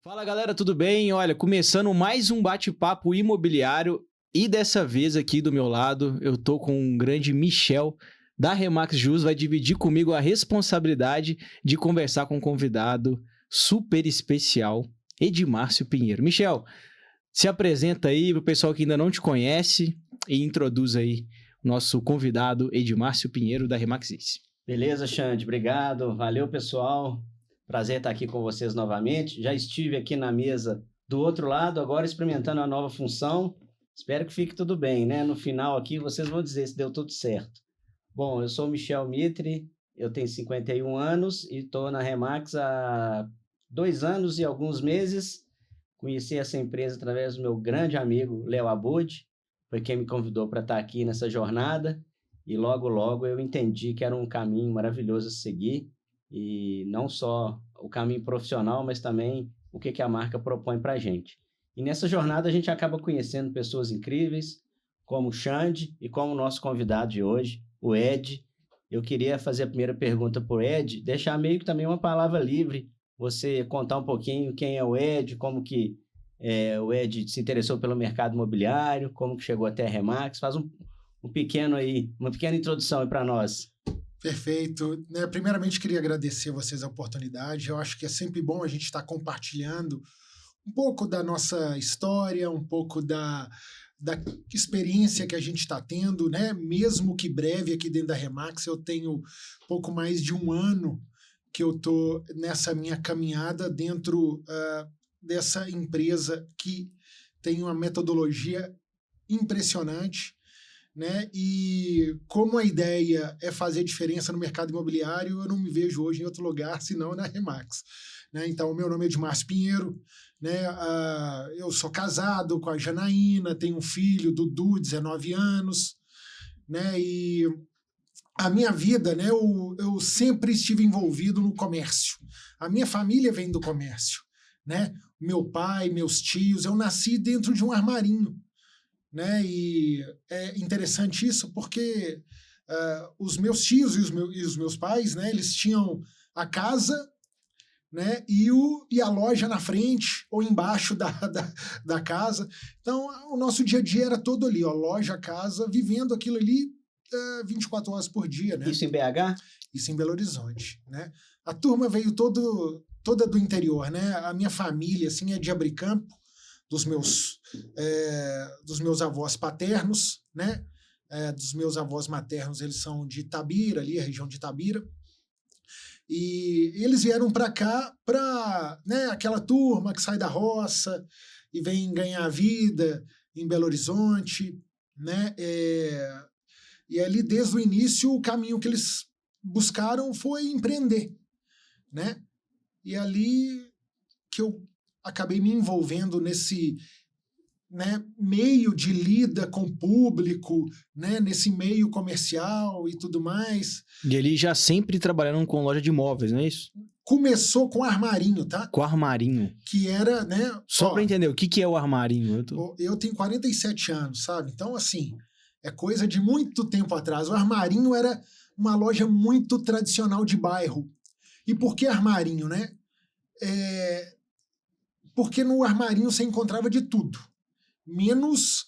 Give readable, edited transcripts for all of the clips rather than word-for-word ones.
Fala galera, tudo bem? Olha, começando mais um bate-papo imobiliário e dessa vez aqui do meu lado eu tô com um grande Michel da Remax Jus, vai dividir comigo a responsabilidade de conversar com um convidado super especial, Edmárcio Pinheiro. Michel, se apresenta aí pro pessoal que ainda não te conhece e introduz aí o nosso convidado Edmárcio Pinheiro da Remax Jus. Beleza, Xande, obrigado. Valeu, pessoal. Prazer estar aqui com vocês novamente. Já estive aqui na mesa do outro lado, agora experimentando a nova função. Espero que fique tudo bem, né? No final aqui vocês vão dizer se deu tudo certo. Bom, eu sou o Michel Mitre, eu tenho 51 anos e estou na Remax há 2 anos e alguns meses. Conheci essa empresa através do meu grande amigo Léo Abud, foi quem me convidou para estar aqui nessa jornada. E logo eu entendi que era um caminho maravilhoso a seguir, e não só o caminho profissional, mas também o que a marca propõe para a gente. E nessa jornada a gente acaba conhecendo pessoas incríveis, como o Xande e como o nosso convidado de hoje, o Ed. Eu queria fazer a primeira pergunta para o Ed, deixar meio que também uma palavra livre, você contar um pouquinho quem é o Ed, como que o Ed se interessou pelo mercado imobiliário, como que chegou até a Remax, faz uma pequena introdução aí para nós. Perfeito. Primeiramente, queria agradecer a vocês a oportunidade. Eu acho que é sempre bom a gente estar compartilhando um pouco da nossa história, um pouco da experiência que a gente está tendo, né? Mesmo que breve aqui dentro da Remax, eu tenho pouco mais de 1 ano que eu estou nessa minha caminhada dentro dessa empresa que tem uma metodologia impressionante, né? E como a ideia é fazer diferença no mercado imobiliário, eu não me vejo hoje em outro lugar senão na Remax, né? Então, o meu nome é Edmárcio Pinheiro, né? Eu sou casado com a Janaína, tenho um filho, Dudu, 19 anos, né? E a minha vida, né? Eu sempre estive envolvido no comércio. A minha família vem do comércio, né? Meu pai, meus tios, eu nasci dentro de um armarinho, né? E é interessante isso porque os meus tios e os meus pais, né? Eles tinham a casa, né? E a loja na frente ou embaixo da casa. Então, o nosso dia a dia era todo ali, ó, loja, casa, vivendo aquilo ali 24 horas por dia, né? Isso em BH? Isso em Belo Horizonte, né? A turma veio toda do interior, né? A minha família, assim, é de Abricampo, dos meus avós paternos, né? Dos meus avós maternos, eles são de Itabira, ali, a região de Itabira. E eles vieram para cá para, né, aquela turma que sai da roça e vem ganhar a vida em Belo Horizonte, né? E ali, desde o início, o caminho que eles buscaram foi empreender, né? E ali que eu acabei me envolvendo nesse, né, meio de lida com o público, né, nesse meio comercial e tudo mais. E ele já sempre trabalhando com loja de imóveis, não é isso? Começou com armarinho, tá? Com armarinho. Que era, né... Só para entender, o que é o armarinho? Eu tenho 47 anos, sabe? Então, assim, é coisa de muito tempo atrás. O armarinho era uma loja muito tradicional de bairro. E por que armarinho, né? Porque no armarinho você encontrava de tudo, menos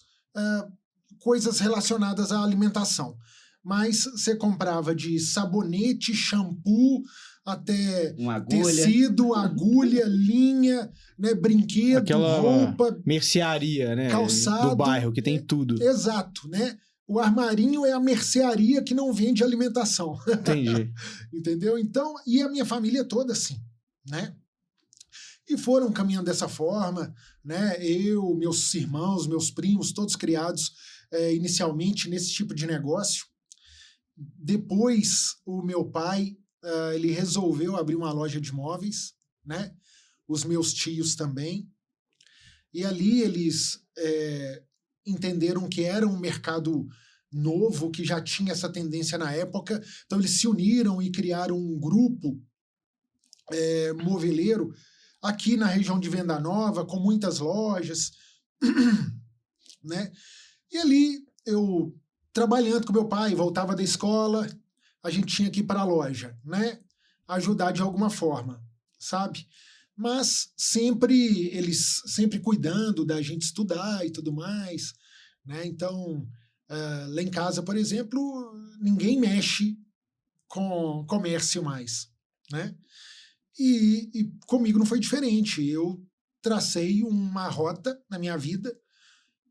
coisas relacionadas à alimentação. Mas você comprava de sabonete, shampoo, até tecido, agulha, linha, né, brinquedo, aquela roupa, mercearia, né, calçado, do bairro, que tem tudo. Exato, né? O armarinho é a mercearia que não vende alimentação. Entendi. Entendeu? Então, e a minha família toda assim, né? E foram caminhando dessa forma, né? Eu, meus irmãos, meus primos, todos criados inicialmente nesse tipo de negócio. Depois, o meu pai, ele resolveu abrir uma loja de móveis, né? Os meus tios também. E ali eles entenderam que era um mercado novo, que já tinha essa tendência na época. Então, eles se uniram e criaram um grupo moveleiro aqui na região de Venda Nova, com muitas lojas, né? E ali, eu trabalhando com meu pai, voltava da escola, a gente tinha que ir para a loja, né? Ajudar de alguma forma, sabe? mas eles sempre cuidando da gente estudar e tudo mais, né? Então, lá em casa, por exemplo, ninguém mexe com comércio mais, né? E comigo não foi diferente. Eu tracei uma rota na minha vida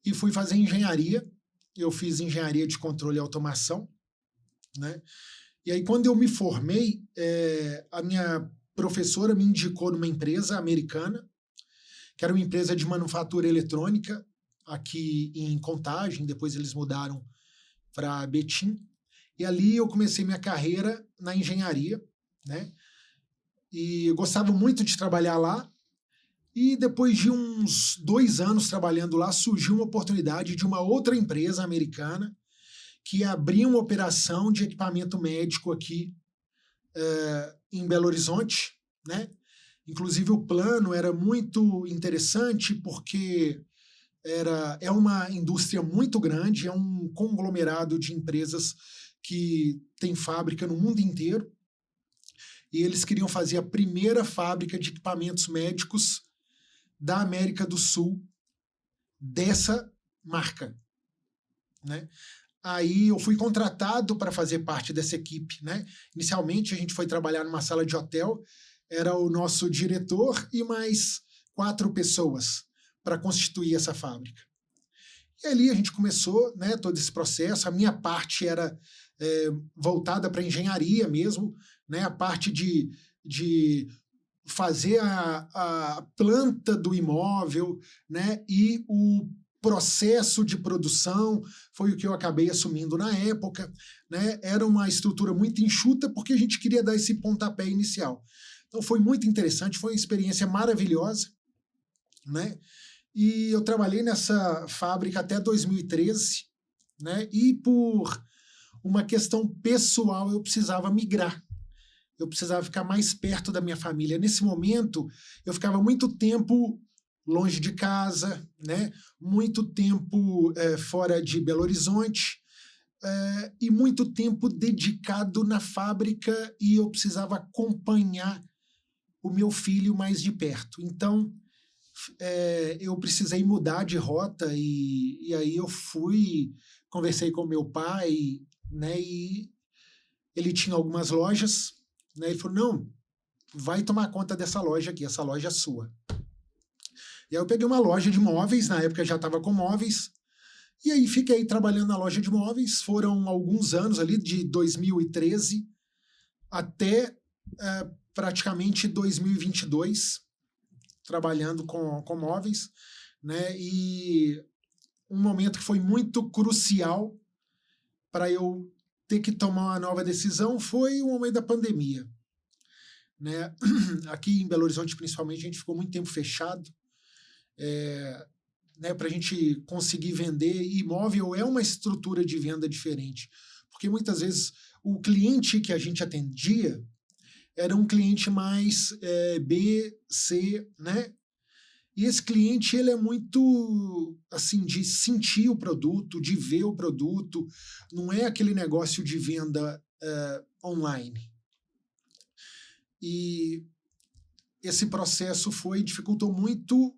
e fui fazer engenharia. Eu fiz engenharia de controle e automação, né? E aí, quando eu me formei, a minha professora me indicou numa empresa americana, que era uma empresa de manufatura eletrônica, aqui em Contagem. Depois eles mudaram para Betim. E ali eu comecei minha carreira na engenharia, né? E eu gostava muito de trabalhar lá. E depois de uns 2 anos trabalhando lá, surgiu uma oportunidade de uma outra empresa americana que abria uma operação de equipamento médico aqui em Belo Horizonte, né? Inclusive o plano era muito interessante porque é uma indústria muito grande, é um conglomerado de empresas que tem fábrica no mundo inteiro, e eles queriam fazer a primeira fábrica de equipamentos médicos da América do Sul dessa marca, né? Aí eu fui contratado para fazer parte dessa equipe, né? Inicialmente a gente foi trabalhar numa sala de hotel, era o nosso diretor e mais 4 pessoas para constituir essa fábrica. E ali a gente começou, né, todo esse processo. A minha parte era voltada para engenharia mesmo, né? A parte de fazer a planta do imóvel, né? E o processo de produção foi o que eu acabei assumindo na época, né? Era uma estrutura muito enxuta porque a gente queria dar esse pontapé inicial. Então foi muito interessante, foi uma experiência maravilhosa, né? E eu trabalhei nessa fábrica até 2013, né? E por uma questão pessoal eu precisava migrar. Eu precisava ficar mais perto da minha família. Nesse momento, eu ficava muito tempo longe de casa, né? Muito tempo fora de Belo Horizonte, e muito tempo dedicado na fábrica, e eu precisava acompanhar o meu filho mais de perto. Então, eu precisei mudar de rota, e aí eu conversei com meu pai, né? E ele tinha algumas lojas, né? Ele falou, não, vai tomar conta dessa loja aqui, essa loja é sua. E aí eu peguei uma loja de móveis, na época já estava com móveis, e aí fiquei trabalhando na loja de móveis. Foram alguns anos ali, de 2013 até praticamente 2022, trabalhando com móveis, né? E um momento que foi muito crucial para eu ter que tomar uma nova decisão foi o momento da pandemia, né? Aqui em Belo Horizonte, principalmente, a gente ficou muito tempo fechado. Né, para a gente conseguir vender. Imóvel é uma estrutura de venda diferente, porque muitas vezes o cliente que a gente atendia era um cliente mais B, C, né? E esse cliente, ele é muito, assim, de sentir o produto, de ver o produto, não é aquele negócio de venda online. E esse processo dificultou muito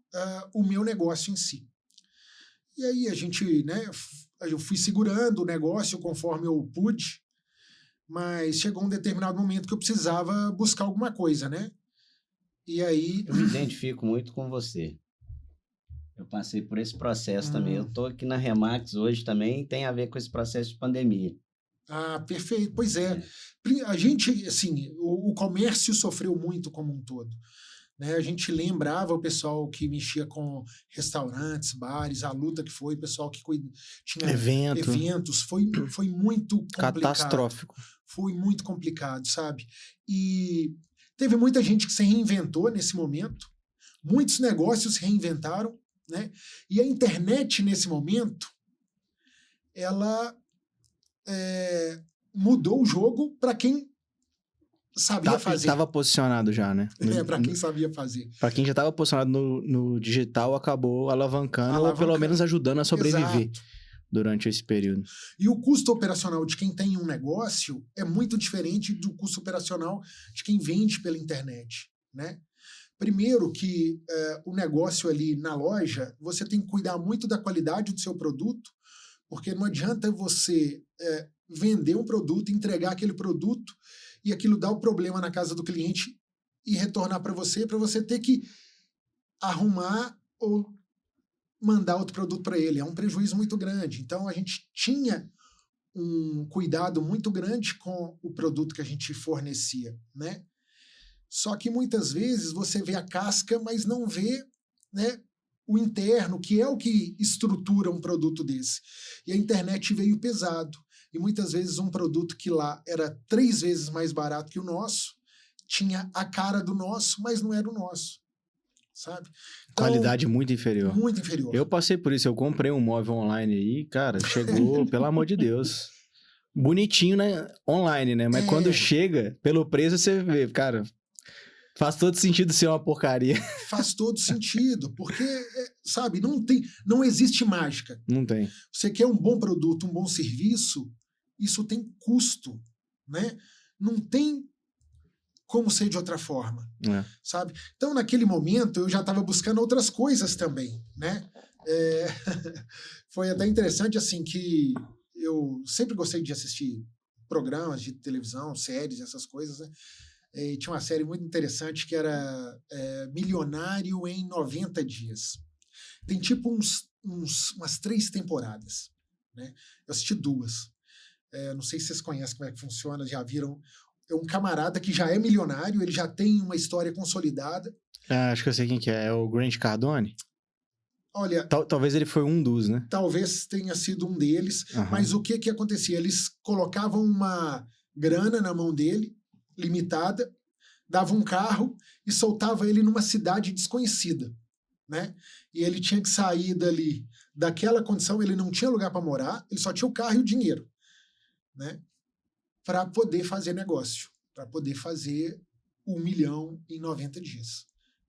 o meu negócio em si. E aí a gente, né, eu fui segurando o negócio conforme eu pude, mas chegou um determinado momento que eu precisava buscar alguma coisa, né? E aí... Eu me identifico muito com você. Eu passei por esse processo também. Eu estou aqui na Remax hoje também, tem a ver com esse processo de pandemia. Ah, perfeito. Pois é. A gente, assim, o comércio sofreu muito como um todo, né? A gente lembrava o pessoal que mexia com restaurantes, bares, a luta que foi, o pessoal que tinha eventos, foi muito complicado. Catastrófico. Foi muito complicado, sabe? E teve muita gente que se reinventou nesse momento, muitos negócios se reinventaram, né? E a internet, nesse momento, ela mudou o jogo para quem sabia fazer. Estava posicionado já, né? Para quem sabia fazer. Para quem já estava posicionado no digital, acabou alavancando, ou pelo menos ajudando a sobreviver. Exato. Durante esse período. E o custo operacional de quem tem um negócio é muito diferente do custo operacional de quem vende pela internet, né? Primeiro que o negócio ali na loja, você tem que cuidar muito da qualidade do seu produto, porque não adianta você vender um produto, entregar aquele produto e aquilo dar o problema na casa do cliente e retornar para você ter que arrumar ou mandar outro produto para ele. É um prejuízo muito grande. Então, a gente tinha um cuidado muito grande com o produto que a gente fornecia, né? Só que muitas vezes você vê a casca, mas não vê, né, o interno, que é o que estrutura um produto desse. E a internet veio pesado. E muitas vezes um produto que lá era 3 vezes mais barato que o nosso, tinha a cara do nosso, mas não era o nosso, sabe? Então, Qualidade muito inferior. Muito inferior. Eu passei por isso, eu comprei um móvel online aí, cara, chegou, pelo amor de Deus, bonitinho, né, online, né? Mas quando chega, pelo preço, você vê, cara, faz todo sentido ser uma porcaria. Faz todo sentido, porque, sabe, não existe mágica. Não tem. Você quer um bom produto, um bom serviço, isso tem custo, né? Não tem como ser de outra forma, sabe? Então, naquele momento, eu já estava buscando outras coisas também, né? Foi até interessante, assim, que eu sempre gostei de assistir programas de televisão, séries, essas coisas, né? E tinha uma série muito interessante que era Milionário em 90 Dias. Tem tipo umas 3 temporadas, né? Eu assisti 2. Não sei se vocês conhecem como é que funciona, já viram. É um camarada que já é milionário, ele já tem uma história consolidada. Acho que eu sei quem que é o Grant Cardone? Olha... Talvez ele foi um dos, né? Talvez tenha sido um deles, mas o que acontecia? Eles colocavam uma grana na mão dele, limitada, davam um carro e soltava ele numa cidade desconhecida, né? E ele tinha que sair dali, daquela condição, ele não tinha lugar para morar, ele só tinha o carro e o dinheiro, né? Para poder fazer negócio, para poder fazer 1 milhão em 90 dias.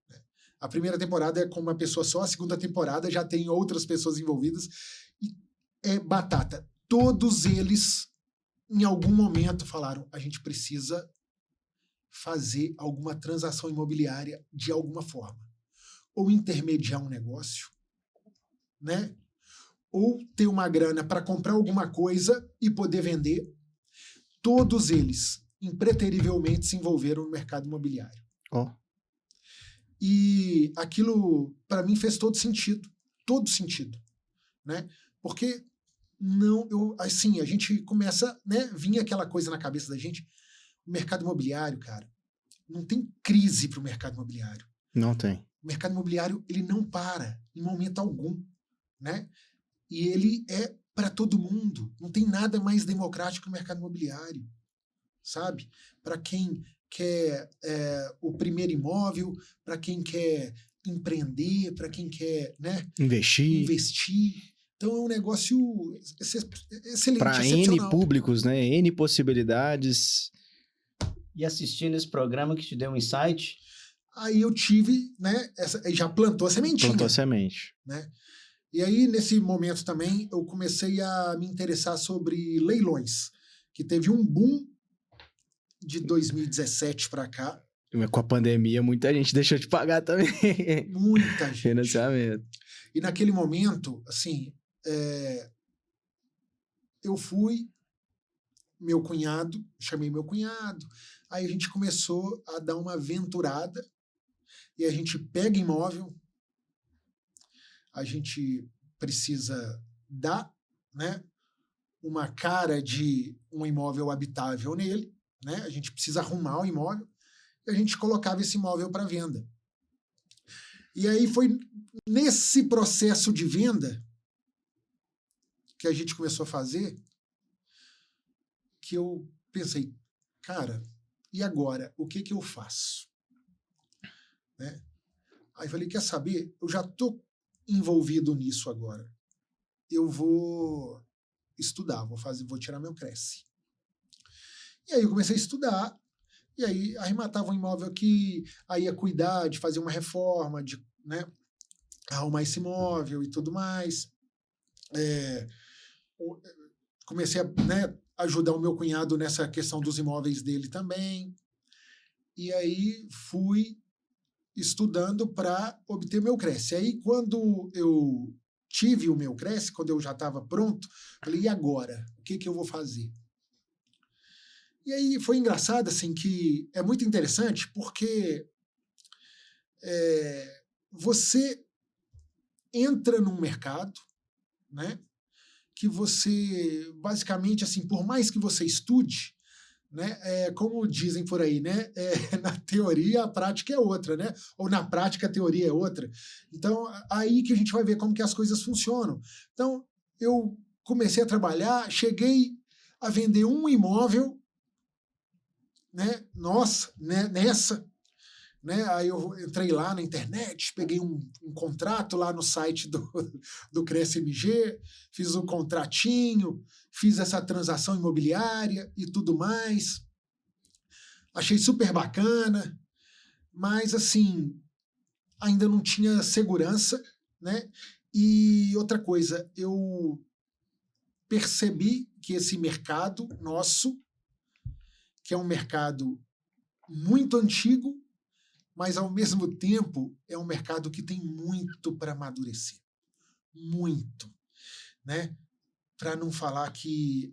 Né? A primeira temporada é com uma pessoa só, a segunda temporada já tem outras pessoas envolvidas e é batata. Todos eles, em algum momento, falaram: a gente precisa fazer alguma transação imobiliária de alguma forma. Ou intermediar um negócio, né? Ou ter uma grana para comprar alguma coisa e poder vender. Todos eles, impreterivelmente, se envolveram no mercado imobiliário. E aquilo, para mim, fez todo sentido. Todo sentido. Né? Porque assim, a gente começa, né? Vinha aquela coisa na cabeça da gente. O mercado imobiliário, cara, não tem crise para o mercado imobiliário. Não tem. O mercado imobiliário, ele não para em momento algum, né? E ele é para todo mundo. Não tem nada mais democrático que o mercado imobiliário, sabe? Para quem quer o primeiro imóvel, para quem quer empreender, para quem quer, né? Investir. Então é um negócio excelente, para N públicos, né? N possibilidades. E assistindo esse programa que te deu um insight? Aí eu tive, né? Já plantou a sementinha. Plantou a semente. Né? E aí, nesse momento também, eu comecei a me interessar sobre leilões, que teve um boom de 2017 para cá. Com a pandemia, muita gente deixou de pagar também. Muita gente. Financiamento. E naquele momento, assim, eu chamei meu cunhado, aí a gente começou a dar uma aventurada, e a gente pega imóvel, a gente precisa dar, né, uma cara de um imóvel habitável nele, né? A gente precisa arrumar o imóvel e a gente colocava esse imóvel para venda. E aí foi nesse processo de venda que a gente começou a fazer que eu pensei, cara, e agora? O que eu faço? Né? Aí eu falei, quer saber? Eu já estou envolvido nisso agora. Eu vou estudar, vou tirar meu Cresce. E aí eu comecei a estudar, e aí arrematava um imóvel aqui, aí ia cuidar de fazer uma reforma, de, né, arrumar esse imóvel e tudo mais. Comecei a, né, ajudar o meu cunhado nessa questão dos imóveis dele também. E aí fui estudando para obter meu Cresce. Aí, quando eu tive o meu Cresce, quando eu já estava pronto, falei, e agora? O que eu vou fazer? E aí foi engraçado, assim, que é muito interessante, porque você entra num mercado, né, que você, basicamente, assim, por mais que você estude, né, como dizem por aí, né, na teoria a prática é outra, né, ou na prática a teoria é outra. Então, aí que a gente vai ver como que as coisas funcionam. Então, eu comecei a trabalhar, cheguei a vender um imóvel, né, nossa, né, nessa, né, aí eu entrei lá na internet, peguei um contrato lá no site do Cresce MG, fiz um contratinho, fiz essa transação imobiliária e tudo mais. Achei super bacana, mas assim, ainda não tinha segurança, né? E outra coisa, eu percebi que esse mercado nosso, que é um mercado muito antigo, mas ao mesmo tempo é um mercado que tem muito para amadurecer. Muito, né? Para não falar que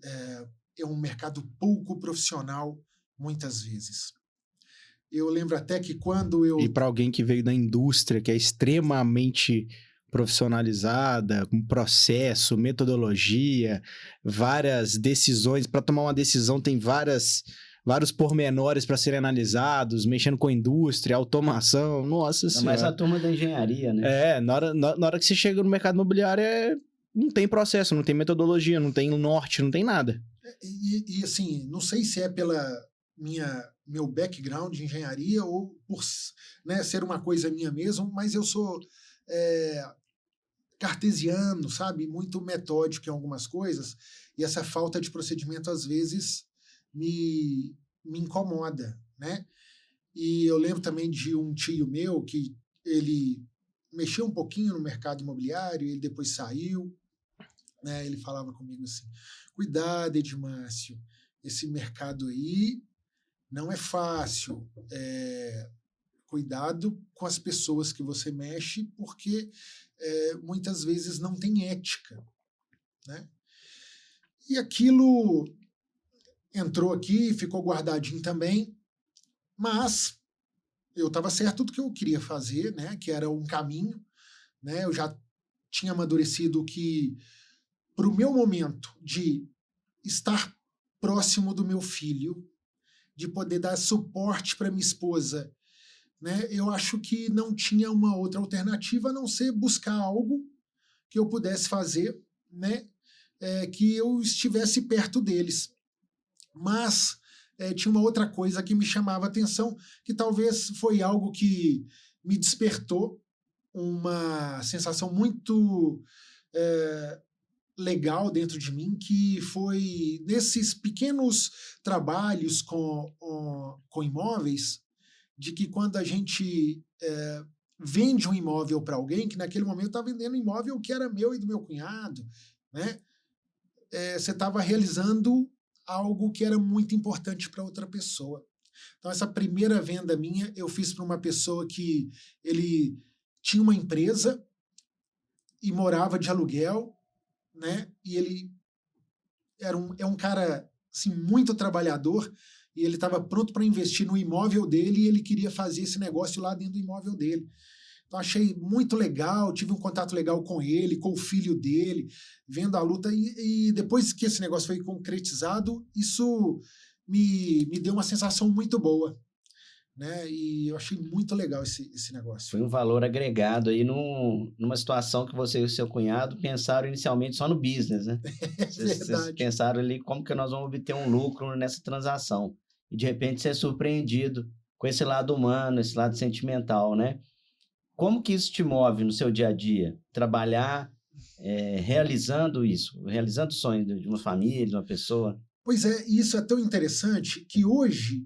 é um mercado pouco profissional muitas vezes. Eu lembro até que quando eu... E para alguém que veio da indústria, que é extremamente profissionalizada, com processo, metodologia, várias decisões, para tomar uma decisão tem vários pormenores para serem analisados, mexendo com a indústria, automação, nossa senhora. Mas a turma da engenharia, né? Na hora que você chega no mercado imobiliário, não tem processo, não tem metodologia, não tem norte, não tem nada. E assim, não sei se é pela meu background de engenharia ou por, né, ser uma coisa minha mesmo, mas eu sou cartesiano, sabe? Muito metódico em algumas coisas, e essa falta de procedimento às vezes me incomoda, né? E eu lembro também de um tio meu que ele mexeu um pouquinho no mercado imobiliário, ele depois saiu, né? Ele falava comigo assim, cuidado, Edmárcio, esse mercado aí não é fácil, cuidado com as pessoas que você mexe, porque muitas vezes não tem ética, né? E aquilo entrou aqui, ficou guardadinho também, mas eu estava certo do que eu queria fazer, né? Que era um caminho, né? Eu já tinha amadurecido que, para o meu momento de estar próximo do meu filho, de poder dar suporte para minha esposa, né? Eu acho que não tinha uma outra alternativa a não ser buscar algo que eu pudesse fazer, né? Que eu estivesse perto deles. Mas tinha uma outra coisa que me chamava a atenção, que talvez foi algo que me despertou uma sensação muito legal dentro de mim, que foi nesses pequenos trabalhos com imóveis, de que quando a gente vende um imóvel para alguém, que naquele momento estava vendendo um imóvel que era meu e do meu cunhado, né? Você estava realizando algo que era muito importante para outra pessoa. Então, essa primeira venda minha, eu fiz para uma pessoa que ele tinha uma empresa e morava de aluguel, né? E ele é um cara assim, muito trabalhador, e ele estava pronto para investir no imóvel dele, e ele queria fazer esse negócio lá dentro do imóvel dele. Então, achei muito legal, tive um contato legal com ele, com o filho dele, vendo a luta, e depois que esse negócio foi concretizado, isso me deu uma sensação muito boa, né? E eu achei muito legal esse negócio. Foi um valor agregado aí numa situação que você e o seu cunhado pensaram inicialmente só no business, né? Vocês pensaram ali como que nós vamos obter um lucro nessa transação. E de repente você é surpreendido com esse lado humano, esse lado sentimental, né? Como que isso te move no seu dia a dia? Trabalhar realizando isso, realizando o sonho de uma família, de uma pessoa? Pois é, isso é tão interessante que hoje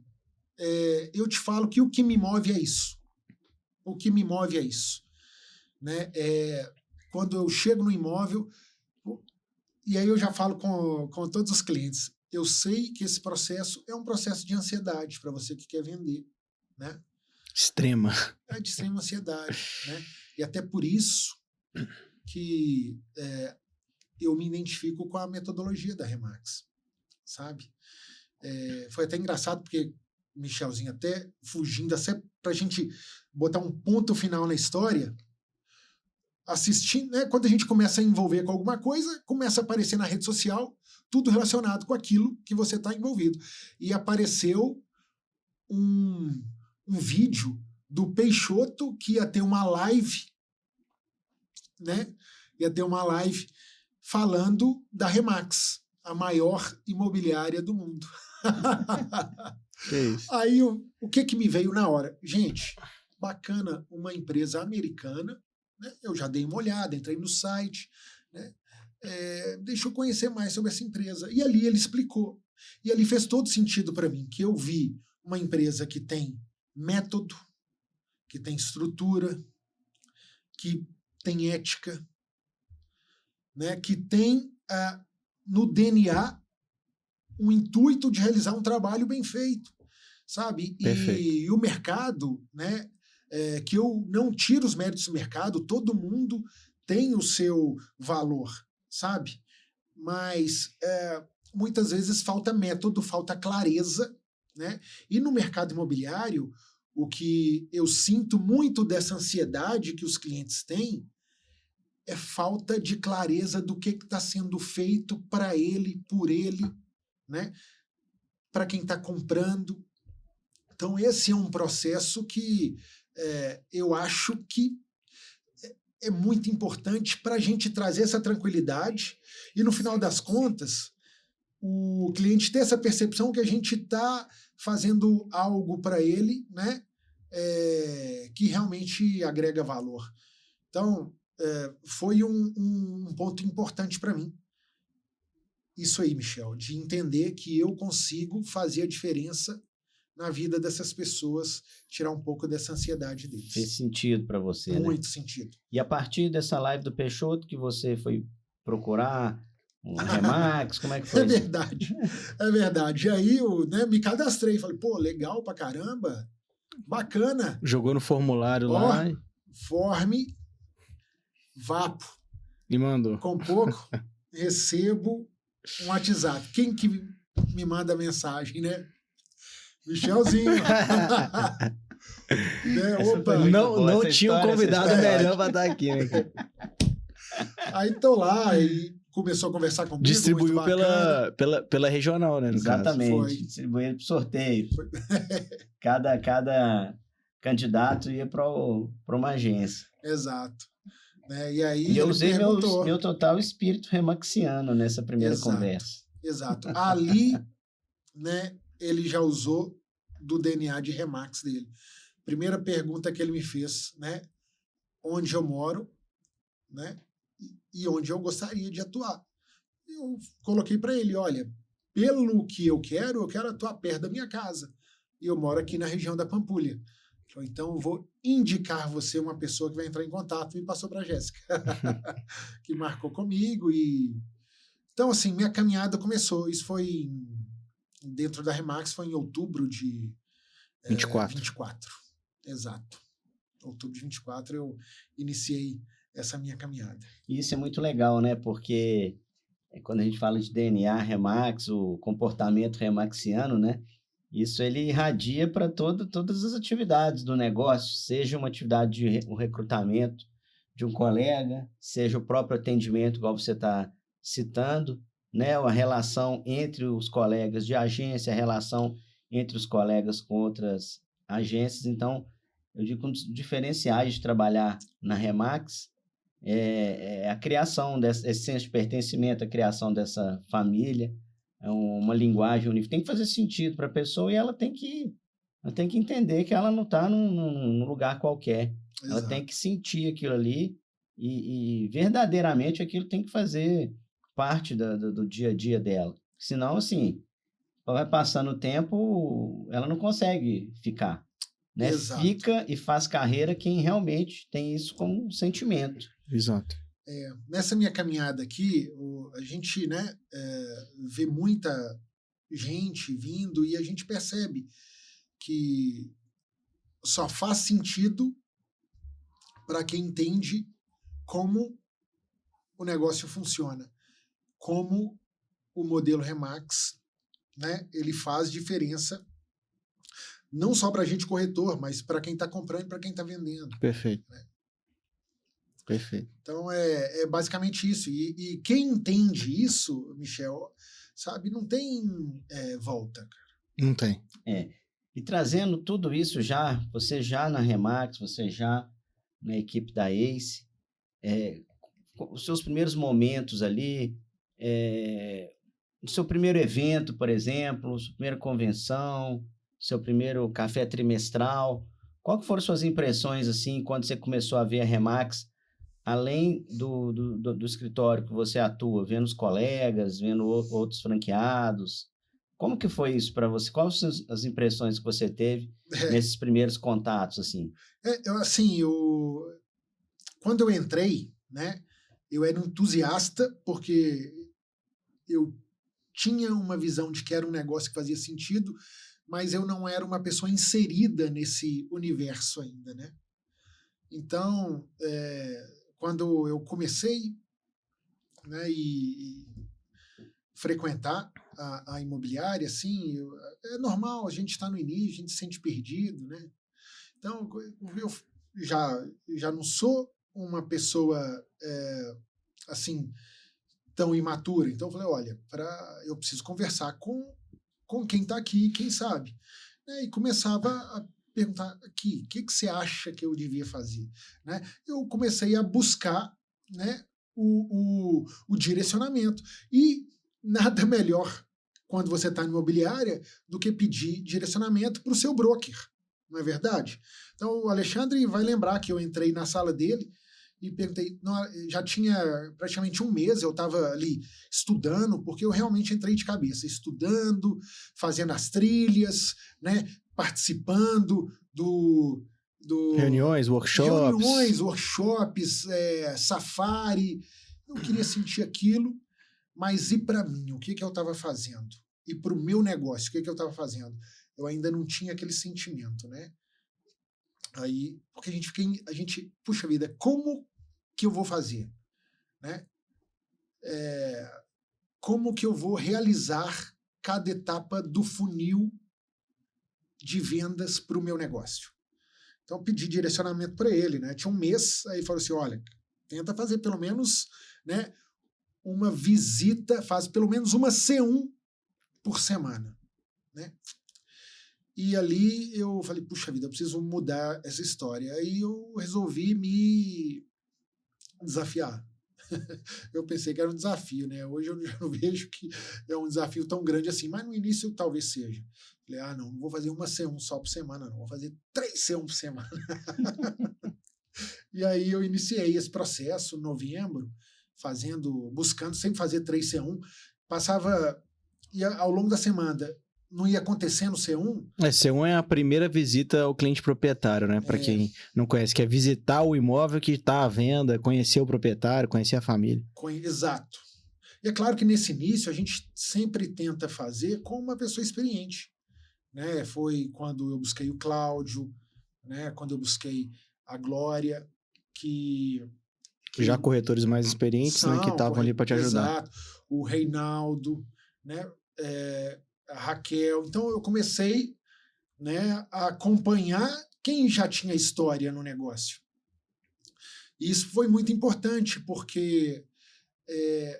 eu te falo que o que me move é isso. O que me move é isso. Né? Quando eu chego no imóvel, e aí eu já falo com todos os clientes, eu sei que esse processo é um processo de ansiedade para você que quer vender, né? Extrema. É de extrema ansiedade, né? E até por isso que eu me identifico com a metodologia da Remax, sabe? Foi até engraçado porque Michelzinho, até fugindo, até para a gente botar um ponto final na história, assistindo, né? Quando a gente começa a envolver com alguma coisa, começa a aparecer na rede social tudo relacionado com aquilo que você está envolvido. E apareceu um vídeo do Peixoto que ia ter uma live, né? Ia ter uma live falando da Remax, a maior imobiliária do mundo. Que isso? Aí o que me veio na hora? Gente, bacana, uma empresa americana, né? Eu já dei uma olhada, entrei no site, né? Deixa eu conhecer mais sobre essa empresa. E ali ele explicou. E ali fez todo sentido para mim, que eu vi uma empresa que tem método, que tem estrutura, que tem ética, né? Que tem no DNA o intuito de realizar um trabalho bem feito, sabe? E o mercado, né? Que eu não tiro os méritos do mercado, todo mundo tem o seu valor, sabe? Mas muitas vezes falta método, falta clareza, né? E no mercado imobiliário, o que eu sinto muito dessa ansiedade que os clientes têm é falta de clareza do que está sendo feito para ele, por ele, né? Para quem está comprando. Então, esse é um processo que eu acho que é muito importante para a gente trazer essa tranquilidade e, no final das contas, o cliente ter essa percepção que a gente está fazendo algo para ele, né? Que realmente agrega valor. Então, foi um ponto importante para mim. Isso aí, Michel, de entender que eu consigo fazer a diferença na vida dessas pessoas, tirar um pouco dessa ansiedade deles. Fez sentido para você, Muito né? sentido. E a partir dessa live do Peixoto que você foi procurar um Remax, como é que foi? É verdade, é verdade. E aí eu me cadastrei, falei, pô, legal pra caramba, bacana. Jogou no formulário lá Forme, vapo. e mandou. Com pouco, recebo um WhatsApp. Quem que me manda mensagem, né? Michelzinho. Né? Opa. Não tinha um convidado melhor para estar aqui, né? Aí tô lá e começou a conversar comigo. Distribuiu pela regional, né? Exatamente. Distribuiu pro sorteio. Cada candidato ia para uma agência. Exato. E aí eu usei meu total espírito remaxiano nessa primeira conversa. Exato. Ali, né, ele já usou do DNA de Remax dele. Primeira pergunta que ele me fez, né? Onde eu moro, né? E onde eu gostaria de atuar. Eu coloquei para ele, olha, pelo que eu quero atuar perto da minha casa. E eu moro aqui na região da Pampulha. Então, eu vou indicar você uma pessoa que vai entrar em contato. Me passou para a Jéssica, que marcou comigo. Então, assim, minha caminhada começou. Isso foi dentro da Remax, foi em outubro de 24. Exato. Outubro de 24 eu iniciei essa minha caminhada. E isso é muito legal, né? Porque quando a gente fala de DNA, Remax, o comportamento remaxiano, né? Isso ele irradia para todas as atividades do negócio, seja uma atividade de um recrutamento de um colega, seja o próprio atendimento, igual você está citando, né? A relação entre os colegas de agência, a relação entre os colegas com outras agências. Então, eu digo que um dos diferenciais de trabalhar na Remax é a criação desse senso de pertencimento, a criação dessa família, uma linguagem unívocos. Tem que fazer sentido para a pessoa e ela tem que entender que ela não está num lugar qualquer. Exato. Ela tem que sentir aquilo ali e verdadeiramente aquilo tem que fazer parte do dia a dia dela. Senão, assim, vai passando o tempo, ela não consegue ficar. Né? Fica e faz carreira quem realmente tem isso como sentimento. Exato. Nessa minha caminhada aqui, a gente, né, vê muita gente vindo e a gente percebe que só faz sentido para quem entende como o negócio funciona, como o modelo Remax, né, ele faz diferença não só para a gente corretor, mas para quem está comprando e para quem está vendendo. Perfeito. Né? Perfeito. Então é basicamente isso. E quem entende isso, Michel, sabe, não tem volta, cara. Não tem. E trazendo tudo isso você já na Remax, você já na equipe da ACE, os seus primeiros momentos ali, o seu primeiro evento, por exemplo, sua primeira convenção, seu primeiro café trimestral, qual que foram suas impressões, assim, quando você começou a ver a Remax, além do escritório que você atua, vendo os colegas, vendo outros franqueados? Como que foi isso para você? Quais são as impressões que você teve nesses primeiros contatos, assim? Quando eu entrei, né, eu era entusiasta porque eu tinha uma visão de que era um negócio que fazia sentido, mas eu não era uma pessoa inserida nesse universo ainda, né? Então, quando eu comecei, né, e frequentar a imobiliária, assim, é normal, a gente está no início, a gente se sente perdido, né? Então, eu já não sou uma pessoa, assim, tão imatura. Então, eu falei, olha, eu preciso conversar com quem está aqui, quem sabe. E começava a perguntar aqui, o que você acha que eu devia fazer? Né? Eu comecei a buscar, né, o direcionamento. E nada melhor quando você está em imobiliária do que pedir direcionamento para o seu broker, não é verdade? Então, o Alexandre vai lembrar que eu entrei na sala dele e perguntei, já tinha praticamente um mês, eu estava ali estudando, porque eu realmente entrei de cabeça, estudando, fazendo as trilhas, né, participando do Reuniões, workshops, safari. Eu queria sentir aquilo, mas e para mim? O que eu estava fazendo? E para o meu negócio, o que eu estava fazendo? Eu ainda não tinha aquele sentimento, né? Aí, porque a gente, puxa vida, como que eu vou fazer? Né? Como que eu vou realizar cada etapa do funil de vendas para o meu negócio? Então, eu pedi direcionamento para ele, né? Tinha um mês, aí ele falou assim, olha, tenta fazer pelo menos, né, uma visita, faz pelo menos uma C1 por semana, né? E ali eu falei, puxa vida, eu preciso mudar essa história. Aí eu resolvi me desafiar. Eu pensei que era um desafio, né? Hoje eu já não vejo que é um desafio tão grande assim, mas no início talvez seja. Falei, não vou fazer uma C1 só por semana, não, vou fazer 3 C1 por semana. E aí eu iniciei esse processo em novembro, buscando sempre fazer 3 C1, ia ao longo da semana, não ia acontecendo o C1. C1 é a primeira visita ao cliente proprietário, né? Para quem não conhece, que é visitar o imóvel que está à venda, conhecer o proprietário, conhecer a família. Exato. E é claro que nesse início a gente sempre tenta fazer com uma pessoa experiente. Né? Foi quando eu busquei o Cláudio, né? Quando eu busquei a Glória, que já corretores mais experientes, né? Que estavam ali para te ajudar. Exato. O Reinaldo, né? A Raquel. Então eu comecei, né, a acompanhar quem já tinha história no negócio. E isso foi muito importante, porque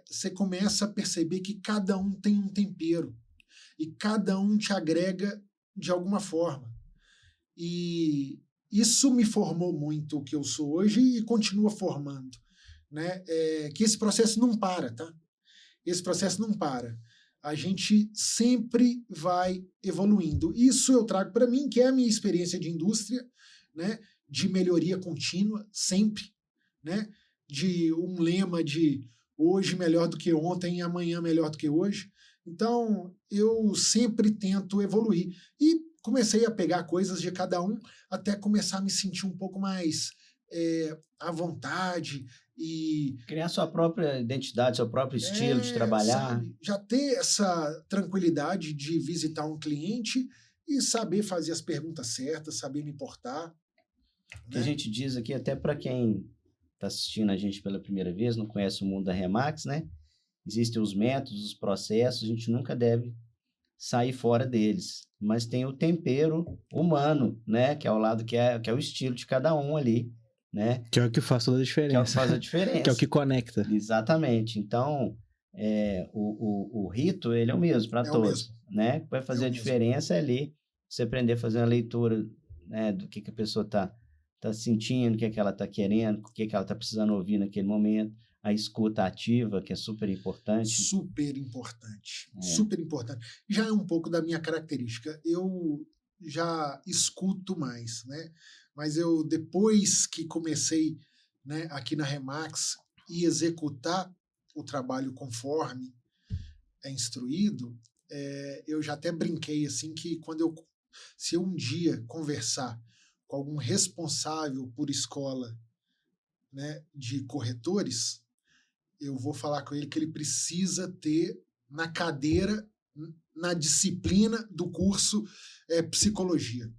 você começa a perceber que cada um tem um tempero e cada um te agrega de alguma forma. E isso me formou muito o que eu sou hoje e continua formando. Né? Que esse processo não para, tá? Esse processo não para. A gente sempre vai evoluindo. Isso eu trago para mim, que é a minha experiência de indústria, né? De melhoria contínua, sempre. Né? De um lema de hoje melhor do que ontem e amanhã melhor do que hoje. Então, eu sempre tento evoluir. E comecei a pegar coisas de cada um até começar a me sentir um pouco mais à vontade e... criar sua própria identidade, seu próprio estilo de trabalhar. Sabe? Já ter essa tranquilidade de visitar um cliente e saber fazer as perguntas certas, saber me portar. O que a gente diz aqui, até para quem está assistindo a gente pela primeira vez, não conhece o mundo da Remax, né? Existem os métodos, os processos, a gente nunca deve sair fora deles. Mas tem o tempero humano, né? Que é o lado que é o estilo de cada um ali, né? Que é o que faz toda a diferença. Que é o que faz a diferença. Que é o que conecta. Exatamente. Então, o rito, ele é o mesmo para todos, né? Vai fazer a diferença ali, você aprender a fazer uma leitura, né, do que a pessoa tá sentindo, o que ela tá querendo, o que ela tá precisando ouvir naquele momento. A escuta ativa, que é super importante. Super importante. Super importante. Já é um pouco da minha característica. Eu já escuto mais, né? Mas eu, depois que comecei, né, aqui na Remax e executar o trabalho conforme é instruído, eu já até brinquei assim que se eu um dia conversar com algum responsável por escola, né, de corretores, eu vou falar com ele que ele precisa ter na cadeira, na disciplina do curso psicologia.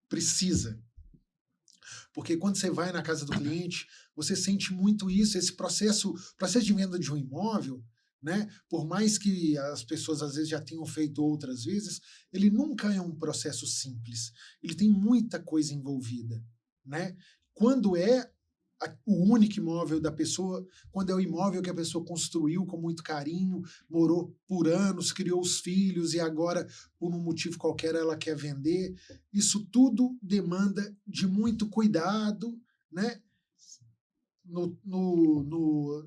Precisa. Porque quando você vai na casa do cliente, você sente muito isso, esse processo de venda de um imóvel, né? Por mais que as pessoas às vezes já tenham feito outras vezes, ele nunca é um processo simples. Ele tem muita coisa envolvida, né? Quando é o único imóvel da pessoa, quando é o imóvel que a pessoa construiu com muito carinho, morou por anos, criou os filhos e agora, por um motivo qualquer, ela quer vender. Isso tudo demanda de muito cuidado, né?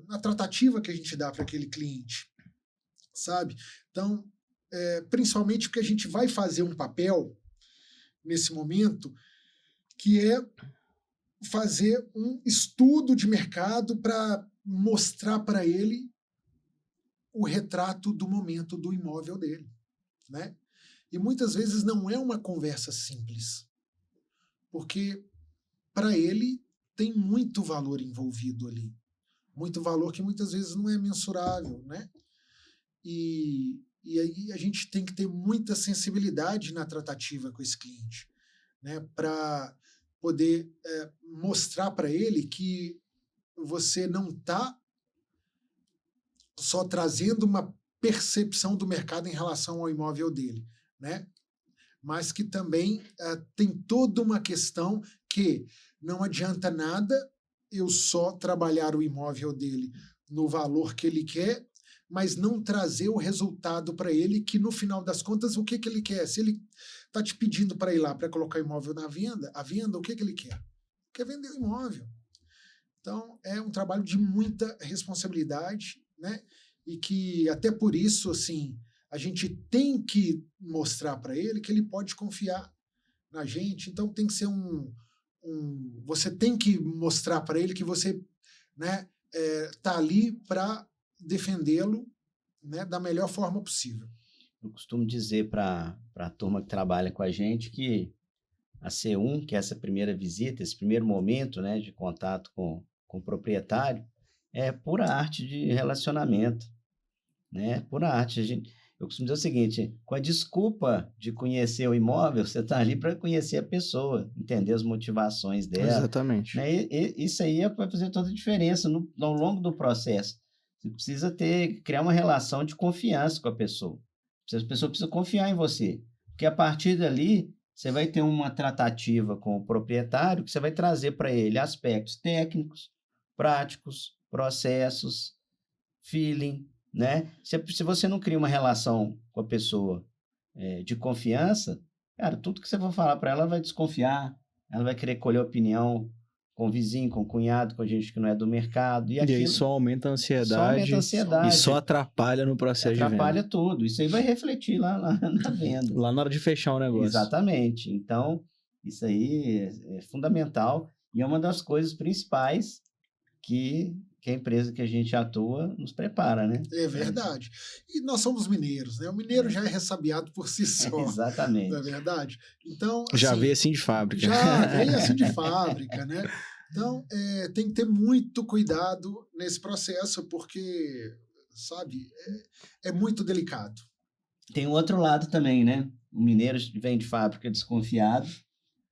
Na tratativa que a gente dá para aquele cliente, sabe? Então, principalmente porque a gente vai fazer um papel nesse momento que é fazer um estudo de mercado para mostrar para ele o retrato do momento do imóvel dele, né? E muitas vezes não é uma conversa simples, porque para ele tem muito valor envolvido ali, muito valor que muitas vezes não é mensurável, né? E aí a gente tem que ter muita sensibilidade na tratativa com esse cliente, né? Para poder mostrar para ele que você não está só trazendo uma percepção do mercado em relação ao imóvel dele, né? Mas que também tem toda uma questão que não adianta nada eu só trabalhar o imóvel dele no valor que ele quer, mas não trazer o resultado para ele, que no final das contas, o que ele quer? Se ele está te pedindo para ir lá para colocar o imóvel à venda, o que ele quer? Quer vender o imóvel. Então, é um trabalho de muita responsabilidade, né? E que até por isso, assim, a gente tem que mostrar para ele que ele pode confiar na gente. Então, tem que ser você tem que mostrar para ele que você, né, tá ali para defendê-lo, né, da melhor forma possível. Eu costumo dizer para a turma que trabalha com a gente que a C1, que é essa primeira visita, esse primeiro momento, né, de contato com o proprietário, é pura arte de relacionamento, né? Pura arte. Eu costumo dizer o seguinte: com a desculpa de conhecer o imóvel, você está ali para conhecer a pessoa, entender as motivações dela. Exatamente. Né? Isso aí vai fazer toda a diferença ao longo do processo. Você precisa criar uma relação de confiança com a pessoa. A pessoa precisa confiar em você, porque a partir dali você vai ter uma tratativa com o proprietário que você vai trazer para ele aspectos técnicos, práticos, processos, feeling, né? Se você não cria uma relação com a pessoa de confiança, cara, tudo que você for falar para ela, ela vai desconfiar, ela vai querer colher opinião com o vizinho, com o cunhado, com gente que não é do mercado. E aí só aumenta a ansiedade. Só aumenta a ansiedade. E só atrapalha no processo de venda. Atrapalha tudo. Isso aí vai refletir lá na venda. Lá na hora de fechar o negócio. Exatamente. Então, isso aí é fundamental e é uma das coisas principais que a empresa que a gente atua nos prepara, né? É verdade. E nós somos mineiros, né? O mineiro já é ressabiado por si só. Exatamente. Não é verdade? Então, já assim, veio assim de fábrica. Já veio assim de fábrica, né? Então, tem que ter muito cuidado nesse processo, porque, sabe, é muito delicado. Tem o outro lado também, né? O mineiro vem de fábrica desconfiado,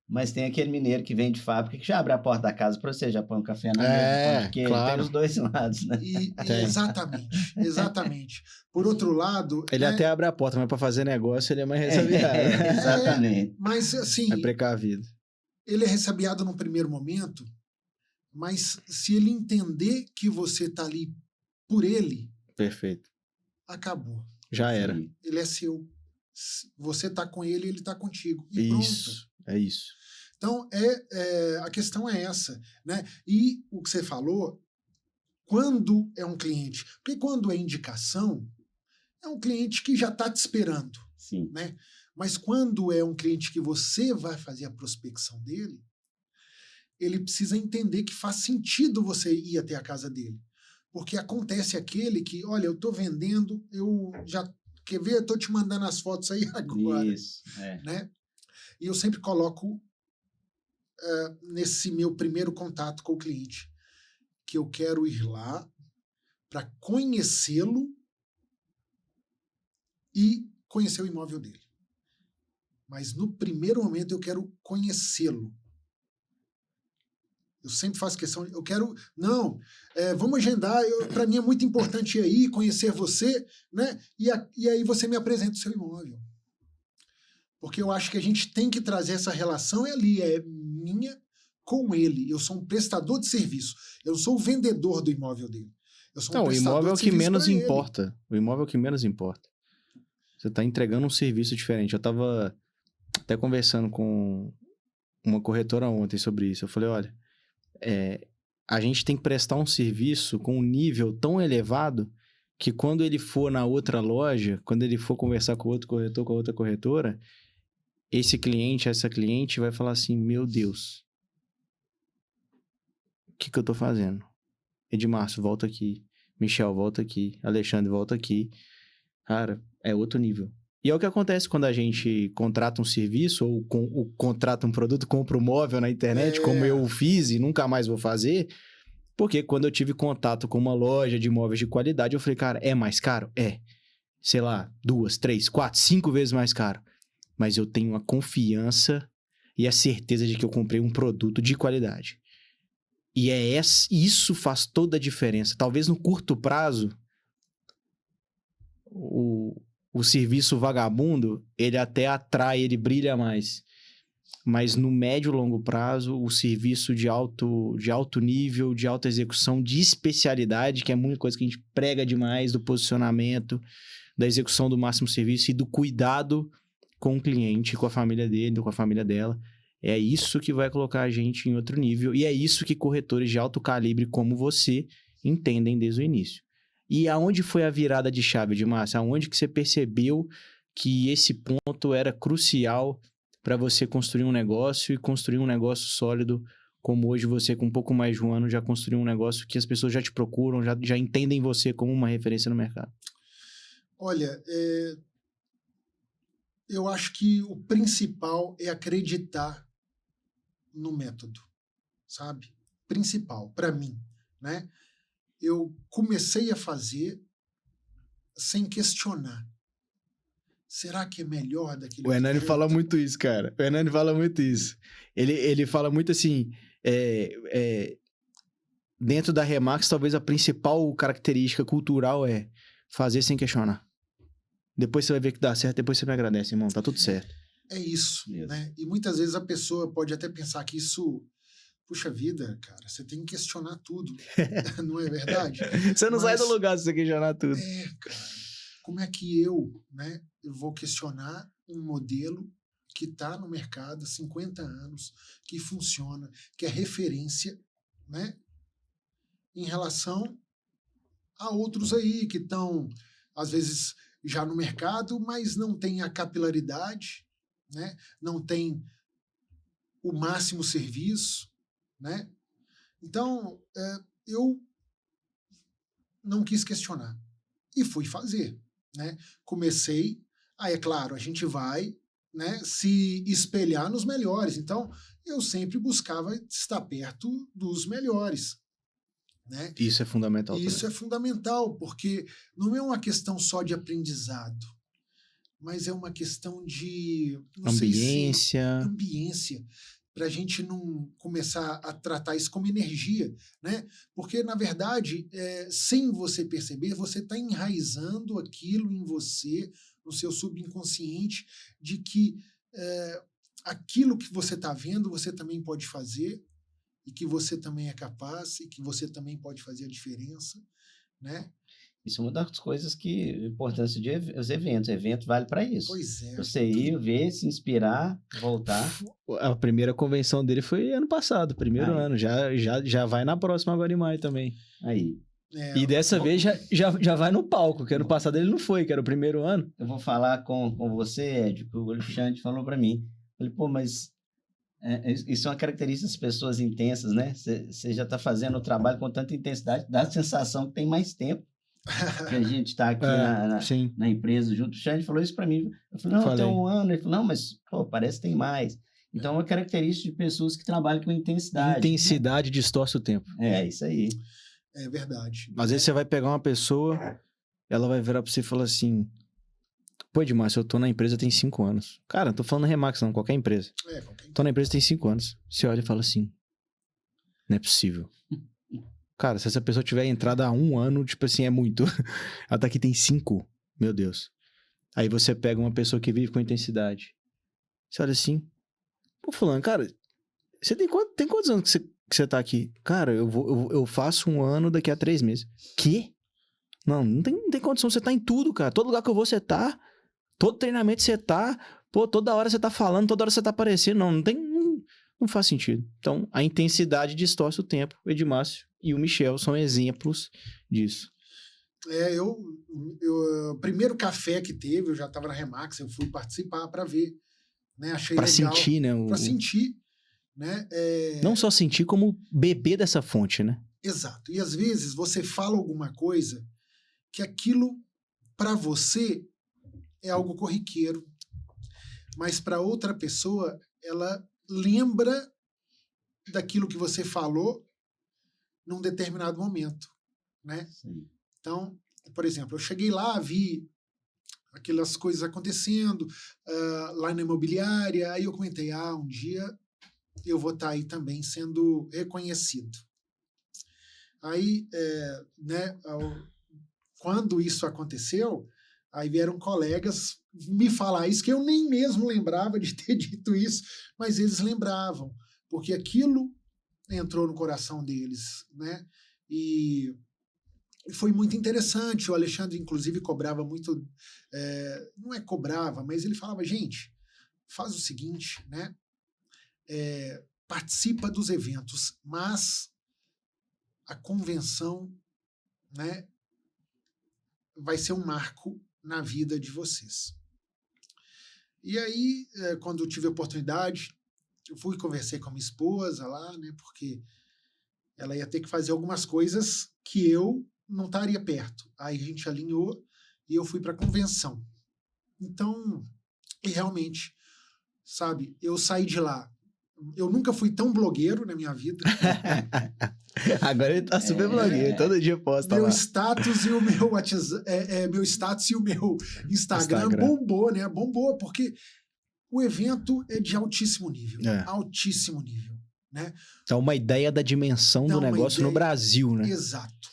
mas tem aquele mineiro que vem de fábrica que já abre a porta da casa para você, já põe um café na mesa, pão de queijo, claro. tem os dois lados, né? Exatamente. Por outro lado... Ele até abre a porta, mas para fazer negócio ele é mais ressabiado. Exatamente. Mas, assim... É precavido. Ele é ressabiado num primeiro momento, mas se ele entender que você tá ali por ele... Perfeito. Acabou. Já era. Ele é seu. Você tá com ele, ele tá contigo. E isso, pronto. é isso. Então, a questão é essa, né? E o que você falou, quando é um cliente... Porque quando é indicação, é um cliente que já está te esperando. Sim. Né? Mas quando é um cliente que você vai fazer a prospecção dele, ele precisa entender que faz sentido você ir até a casa dele. Porque acontece aquele que, olha, eu estou vendendo, eu já... Quer ver? Eu estou te mandando as fotos aí agora. Isso, né? E eu sempre coloco nesse meu primeiro contato com o cliente que eu quero ir lá para conhecê-lo e conhecer o imóvel dele. Mas no primeiro momento eu quero conhecê-lo. Eu sempre faço questão, eu quero... Não, vamos agendar, para mim é muito importante ir aí, conhecer você, né? E aí você me apresenta o seu imóvel. Porque eu acho que a gente tem que trazer essa relação ali, é minha com ele. Eu sou um prestador de serviço. Eu sou o vendedor do imóvel dele. Eu sou um o imóvel é o que menos ele. importa. O imóvel é o que menos importa. Você está entregando um serviço diferente. Eu estava até conversando com uma corretora ontem sobre isso. Eu falei, olha, a gente tem que prestar um serviço com um nível tão elevado que quando ele for na outra loja, quando ele for conversar com outro corretor, com a outra corretora, esse cliente, essa cliente vai falar assim, meu Deus, o que eu tô fazendo? Edmárcio, volta aqui. Michel, volta aqui. Alexandre, volta aqui. Cara, é outro nível. E é o que acontece quando a gente contrata um serviço ou contrata um produto, compra um móvel na internet, como eu fiz e nunca mais vou fazer, porque quando eu tive contato com uma loja de imóveis de qualidade, eu falei, cara, é mais caro? É. Sei lá, 2, 3, 4, 5 vezes mais caro. Mas eu tenho a confiança e a certeza de que eu comprei um produto de qualidade. E isso faz toda a diferença. Talvez no curto prazo, o serviço vagabundo, ele até atrai, ele brilha mais. Mas no médio e longo prazo, o serviço de alto nível, de alta execução, de especialidade, que é muita coisa que a gente prega demais, do posicionamento, da execução do máximo serviço e do cuidado com o cliente, com a família dele, com a família dela. É isso que vai colocar a gente em outro nível. E é isso que corretores de alto calibre como você entendem desde o início. E aonde foi a virada de chave, Edmárcio? Aonde que você percebeu que esse ponto era crucial para você construir um negócio e construir um negócio sólido, como hoje você, com um pouco mais de um ano, já construiu um negócio que as pessoas já te procuram, já entendem você como uma referência no mercado? Olha, eu acho que o principal é acreditar no método, sabe? Principal, para mim, né? Eu comecei a fazer sem questionar. Será que é melhor daquele O Hernani jeito? fala muito isso, cara. O Hernani fala muito isso. Ele fala muito assim, dentro da Remax, talvez a principal característica cultural é fazer sem questionar. Depois você vai ver que dá certo, depois você me agradece, irmão, tá tudo certo. É isso, né? E muitas vezes a pessoa pode até pensar que isso... Puxa vida, cara, você tem que questionar tudo, não é verdade? Você não sai do lugar se você questionar tudo. Cara, como é que eu vou questionar um modelo que está no mercado há 50 anos, que funciona, que é referência, né? Em relação a outros aí que estão, às vezes, já no mercado, mas não tem a capilaridade, né? Não tem o máximo serviço, né? Então, eu não quis questionar e fui fazer, né? Comecei, é claro, a gente vai, né, se espelhar nos melhores. Então, eu sempre buscava estar perto dos melhores, né? Isso é fundamental. Isso também. é fundamental, porque não é uma questão só de aprendizado, mas é uma questão de ambiência, para a gente não começar a tratar isso como energia, né? Porque, na verdade, sem você perceber, você está enraizando aquilo em você, no seu subconsciente, de que aquilo que você está vendo, você também pode fazer, e que você também é capaz, e que você também pode fazer a diferença, né? Isso é uma das coisas que a importância dos eventos. O evento vale para isso. Pois é. Você ir, ver, se inspirar, voltar. A primeira convenção dele foi ano passado, primeiro ano. Já vai na próxima agora em maio também. Aí. E dessa vez já vai no palco, que ano passado ele não foi, que era o primeiro ano. Eu vou falar com você, Ed, que o Alexandre falou para mim. Falei, pô, mas isso é uma característica das pessoas intensas, né? Você já está fazendo o trabalho com tanta intensidade, dá a sensação que tem mais tempo. Que a gente está aqui na empresa junto. O Xande falou isso para mim. Eu falei, não, tem um ano. Ele falou, não, mas pô, parece que tem mais. Então, é uma característica de pessoas que trabalham com intensidade. Intensidade distorce o tempo. É isso aí. É verdade. Às vezes você vai pegar uma pessoa, ela vai virar para você e falar assim, pô, Edmar, eu tô na empresa tem 5 anos. Cara, não tô falando Remax não, qualquer empresa. Tô na empresa tem 5 anos. Você olha e fala assim, não é possível. Cara, se essa pessoa tiver entrado há 1 ano, tipo assim, é muito. Ela tá aqui tem 5. Meu Deus. Aí você pega uma pessoa que vive com intensidade. Você olha assim. Pô, fulano, cara, você tem quantos anos que você tá aqui? Cara, eu faço 1 ano daqui a 3 meses. Quê? Não tem condição. Você tá em tudo, cara. Todo lugar que eu vou, você tá. Todo treinamento você tá. Pô, toda hora você tá falando, toda hora você tá aparecendo. Não faz sentido. Então, a intensidade distorce o tempo. O Edmácio e o Michel são exemplos disso. O primeiro café que teve, eu já estava na Remax, eu fui participar para ver, né? Achei pra legal. Sentir, né? Para sentir, né? Não só sentir, como beber dessa fonte, né? Exato. E às vezes você fala alguma coisa que aquilo, para você, é algo corriqueiro, mas para outra pessoa, ela lembra daquilo que você falou num determinado momento, né? Sim. Então, por exemplo, eu cheguei lá, vi aquelas coisas acontecendo lá na imobiliária, aí eu comentei, um dia eu vou estar aí também sendo reconhecido. Aí, né, quando isso aconteceu, aí vieram colegas me falar isso, que eu nem mesmo lembrava de ter dito isso, mas eles lembravam, porque aquilo entrou no coração deles, né? E foi muito interessante. O Alexandre, inclusive, cobrava muito, não é cobrava, mas ele falava, gente, faz o seguinte, né? Participa dos eventos, mas a convenção, né, vai ser um marco na vida de vocês. E aí, quando eu tive a oportunidade, eu fui conversei com a minha esposa lá, né, porque ela ia ter que fazer algumas coisas que eu não estaria perto. Aí a gente alinhou e eu fui para a convenção. Então, e realmente, sabe, eu saí de lá. Eu nunca fui tão blogueiro na minha vida. Agora ele tá super blogueiro, todo dia posta meu lá. Status e o meu WhatsApp, meu status e o meu Instagram bombou, né? Bombou, porque o evento é de altíssimo nível. Altíssimo nível, né? Dá uma ideia da dimensão do negócio no Brasil, né? Exato.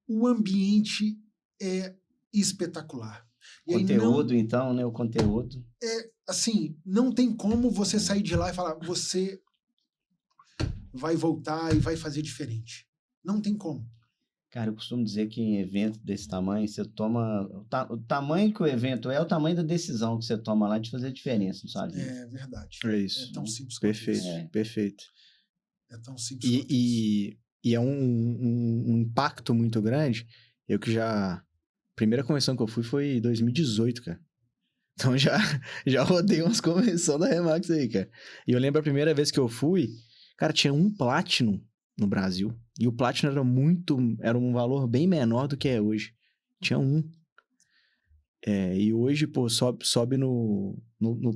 O ambiente é espetacular. E conteúdo, aí então, né? O conteúdo. Assim, não tem como você sair de lá e falar, você vai voltar e vai fazer diferente. Não tem como. Cara, eu costumo dizer que em evento desse tamanho, você toma... O tamanho que o evento é o tamanho da decisão que você toma lá de fazer diferença, não sabe? É verdade. É isso. É tão simples perfeito, quanto isso. Perfeito. É tão simples quanto isso. E é um impacto muito grande. Eu que já... A primeira convenção que eu fui foi em 2018, cara. Então já rodei umas convenções da Remax aí, cara. E eu lembro a primeira vez que eu fui, cara, tinha um Platinum no Brasil. E o Platinum era um valor bem menor do que é hoje. Tinha um. E hoje, pô, sobe no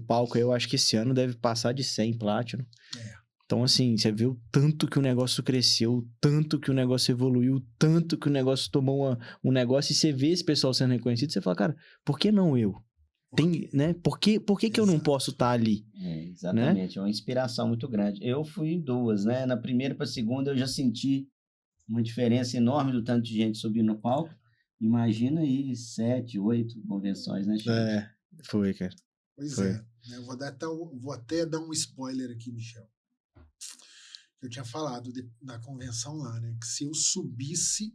palco aí, eu acho que esse ano deve passar de 100 Platinum. Então, assim, você vê o tanto que o negócio cresceu, o tanto que o negócio evoluiu, o tanto que o negócio tomou um negócio, e você vê esse pessoal sendo reconhecido, você fala, cara, por que não eu? Tem, né? Por que eu não Exato. posso estar ali? Exatamente, é uma inspiração muito grande. Eu fui em duas, né? Na primeira para a segunda eu já senti uma diferença enorme do tanto de gente subir no palco. Imagina aí 7, 8 convenções, né, Chico? Foi, cara. Pois Foi. é. Né? Eu vou até dar um spoiler aqui, Michel. Eu tinha falado na convenção lá, né? Que se eu subisse,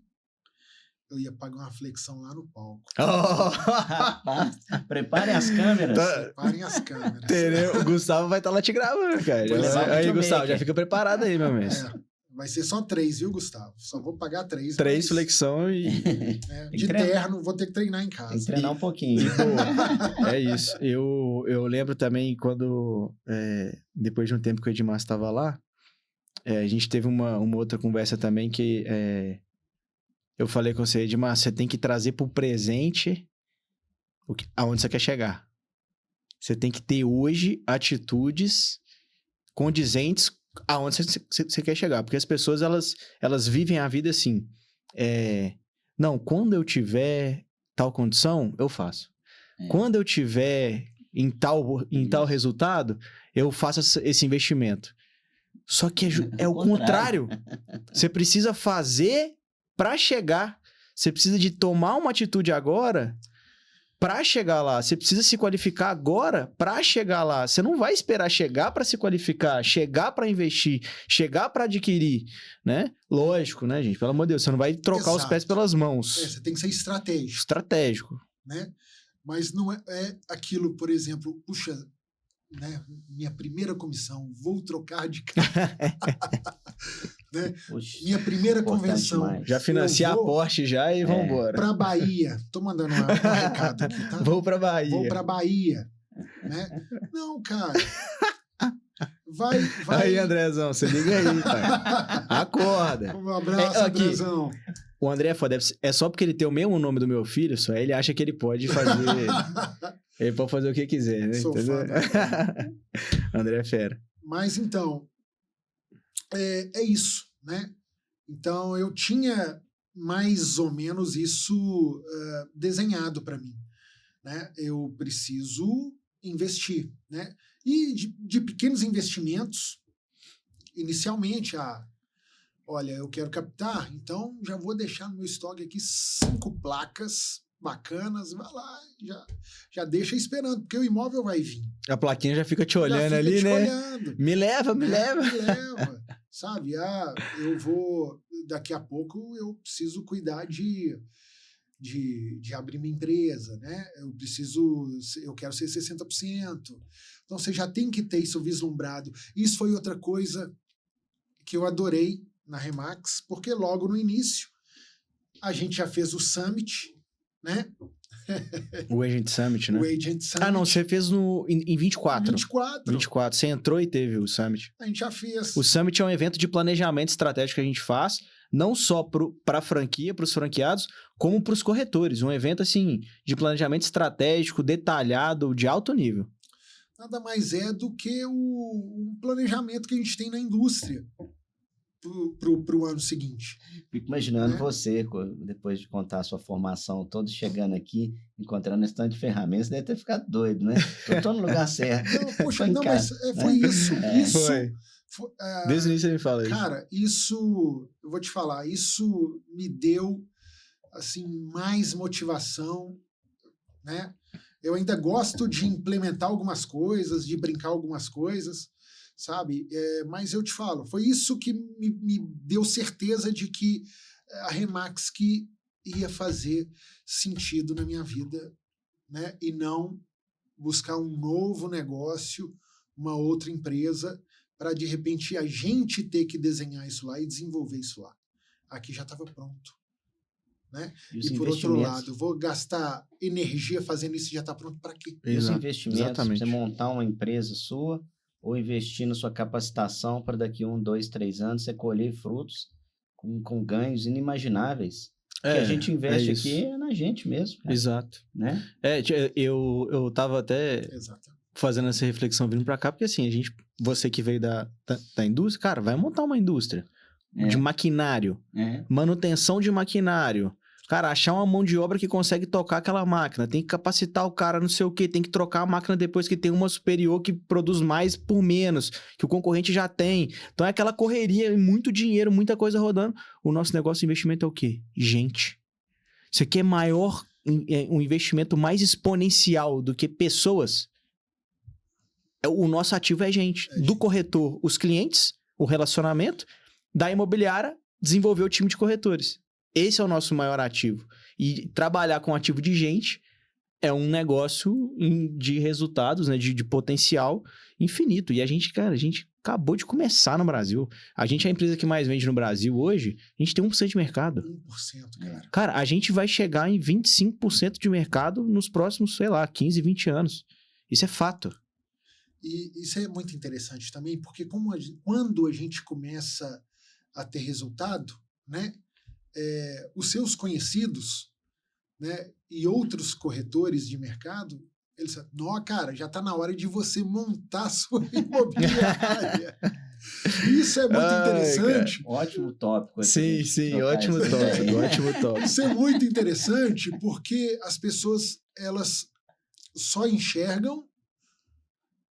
eu ia pagar uma flexão lá no palco. Rapaz, preparem as câmeras. Preparem as câmeras. Entendeu? O Gustavo vai estar lá te gravando, cara. Pois é, Aí, videomaker. Gustavo, já fica preparado aí, meu mestre. Vai ser só 3, viu, Gustavo? Só vou pagar 3. 3 flexão e... De terno, vou ter que treinar em casa. Tem que treinar um pouquinho. É isso. Eu lembro também quando, depois de um tempo que o Edmar estava lá, a gente teve uma outra conversa também que eu falei com você, Edmar, você tem que trazer pro presente aonde você quer chegar. Você tem que ter hoje atitudes condizentes aonde você quer chegar. Porque as pessoas, elas vivem a vida assim. Não, quando eu tiver tal condição, eu faço. Quando eu tiver em tal resultado, eu faço esse investimento. Só que é o contrário. Você precisa fazer para chegar. Você precisa de tomar uma atitude agora para chegar lá. Você precisa se qualificar agora para chegar lá. Você não vai esperar chegar para se qualificar, chegar para investir, chegar para adquirir, né? Lógico, né, gente? Pelo amor de Deus, você não vai trocar os pés pelas mãos. Você tem que ser estratégico. Estratégico. Né? Mas não é aquilo, por exemplo, puxa, né, minha primeira comissão, vou trocar de carro. Né? Poxa, minha primeira convenção. Demais. Já financiar a Porsche já e vamos embora. Para Bahia. Tô mandando um recado aqui, tá? Vou para Bahia. Vou para Bahia. Né? Não, cara. Vai. Aí, Andrezão, você liga aí, pai. Acorda. Um abraço, Andrezão. O André é foda. É só porque ele tem o mesmo nome do meu filho, só ele acha que ele pode fazer... Ele pode fazer o que quiser, né? Sou fã. André é fera. Mas, então, é isso, né? Então, eu tinha mais ou menos isso desenhado para mim, né? Eu preciso investir, né? E de pequenos investimentos, inicialmente, olha, eu quero captar, então já vou deixar no meu estoque aqui 5 placas bacanas, vai lá, já deixa esperando, porque o imóvel vai vir. A plaquinha já fica te olhando ali, né? Olhando, me leva. Me leva, sabe? Eu vou, daqui a pouco eu preciso cuidar de abrir minha empresa, né? Eu quero ser 60%. Então você já tem que ter isso vislumbrado. Isso foi outra coisa que eu adorei na Remax, porque logo no início a gente já fez o Summit, né? O Agent Summit, né? O Agent Summit. Ah, não, você fez em 24. 24. Você entrou e teve o Summit. A gente já fez. O Summit é um evento de planejamento estratégico que a gente faz, não só para a franquia, para os franqueados, como para os corretores. Um evento, assim, de planejamento estratégico, detalhado, de alto nível. Nada mais é do que o planejamento que a gente tem na indústria para o ano seguinte. Fico imaginando você, depois de contar a sua formação, todo chegando aqui, encontrando esse tanto de ferramentas, deve ter ficado doido, né? Tô no lugar certo. Não, poxa, não, mas foi isso. Foi. Desde o início você me fala isso. Cara, isso, eu vou te falar, isso me deu, assim, mais motivação, né? Eu ainda gosto de implementar algumas coisas, de brincar algumas coisas, sabe? Mas eu te falo, foi isso que me deu certeza de que a Remax que ia fazer sentido na minha vida, né? E não buscar um novo negócio, uma outra empresa, para de repente a gente ter que desenhar isso lá e desenvolver isso lá. Aqui já estava pronto. Né? E por outro lado, eu vou gastar energia fazendo isso e já está pronto para quê? E os investimentos, você montar uma empresa sua ou investir na sua capacitação para daqui 1, 2, 3 anos você colher frutos com ganhos inimagináveis. O que a gente investe aqui é na gente mesmo. Cara. Exato. Né? Eu tava até fazendo essa reflexão vindo para cá, porque assim, você que veio da indústria, cara, vai montar uma indústria de maquinário, manutenção de maquinário, Cara, achar uma mão de obra que consegue tocar aquela máquina, tem que capacitar o cara, não sei o quê, tem que trocar a máquina depois que tem uma superior que produz mais por menos, que o concorrente já tem. Então é aquela correria, muito dinheiro, muita coisa rodando. O nosso negócio de investimento é o quê? Gente. Isso aqui é maior, um investimento mais exponencial do que pessoas. O nosso ativo é gente. Do corretor, os clientes, o relacionamento. Da imobiliária, desenvolver o time de corretores. Esse é o nosso maior ativo. E trabalhar com ativo de gente é um negócio de resultados, né? De potencial infinito. E a gente, cara, a gente acabou de começar no Brasil. A gente é a empresa que mais vende no Brasil hoje. A gente tem 1% de mercado. 1%, cara. Cara, a gente vai chegar em 25% de mercado nos próximos, sei lá, 15, 20 anos. Isso é fato. E isso é muito interessante também, porque quando a gente começa a ter resultado, né? Os seus conhecidos, né, e outros corretores de mercado, eles falam, não, cara, já está na hora de você montar a sua imobiliária. Isso é muito interessante. Cara. Ótimo tópico. Sim, ótimo tópico. Isso é muito interessante porque as pessoas, elas só enxergam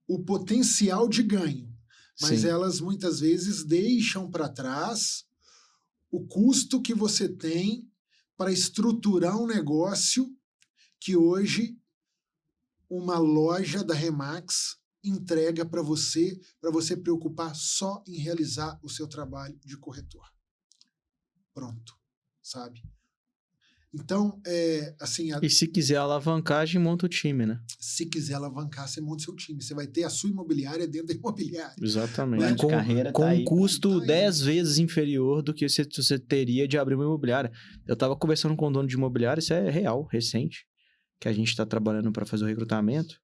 o potencial de ganho, mas elas muitas vezes deixam para trás o custo que você tem para estruturar um negócio que hoje uma loja da Remax entrega para você preocupar só em realizar o seu trabalho de corretor. Pronto, sabe? Então, assim... E se quiser alavancagem, monta o time, né? Se quiser alavancar, você monta o seu time. Você vai ter a sua imobiliária dentro da imobiliária. Exatamente. Né? Com um custo 10 vezes inferior do que você teria de abrir uma imobiliária. Eu tava conversando com o dono de imobiliária, isso é real, recente, que a gente tá trabalhando para fazer o recrutamento.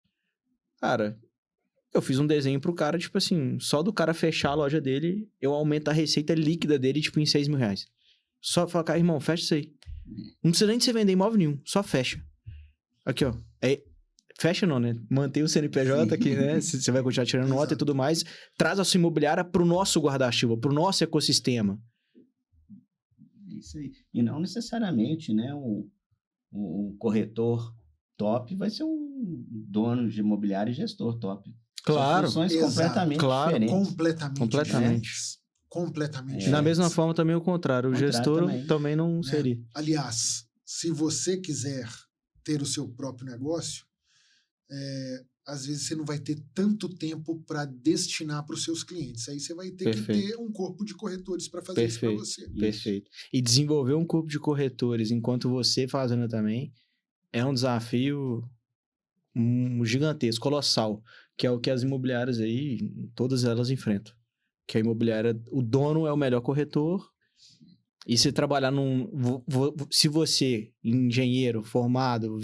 Cara, eu fiz um desenho pro cara, tipo assim, só do cara fechar a loja dele, eu aumento a receita líquida dele, tipo, em R$6.000. Só falar, cara, irmão, fecha isso aí. Não precisa nem de você vender imóvel nenhum, só fecha. Aqui, ó. Fecha não, né? Mantém o CNPJ aqui, né? Você vai continuar tirando nota e tudo mais. Traz a sua imobiliária pro nosso guarda-chuva, pro nosso ecossistema. Isso aí. E não necessariamente, né? Um corretor top vai ser um dono de imobiliária e gestor top. Claro. São funções completamente diferentes. Completamente. Completamente. Da mesma forma, também o contrário. O gestor também não seria. Aliás, se você quiser ter o seu próprio negócio, às vezes você não vai ter tanto tempo para destinar para os seus clientes. Aí você vai ter que ter um corpo de corretores para fazer isso para você. Perfeito. E desenvolver um corpo de corretores enquanto você fazendo também é um desafio gigantesco, colossal, que é o que as imobiliárias aí, todas elas enfrentam. Que a imobiliária, o dono é o melhor corretor, e se trabalhar se você, engenheiro, formado,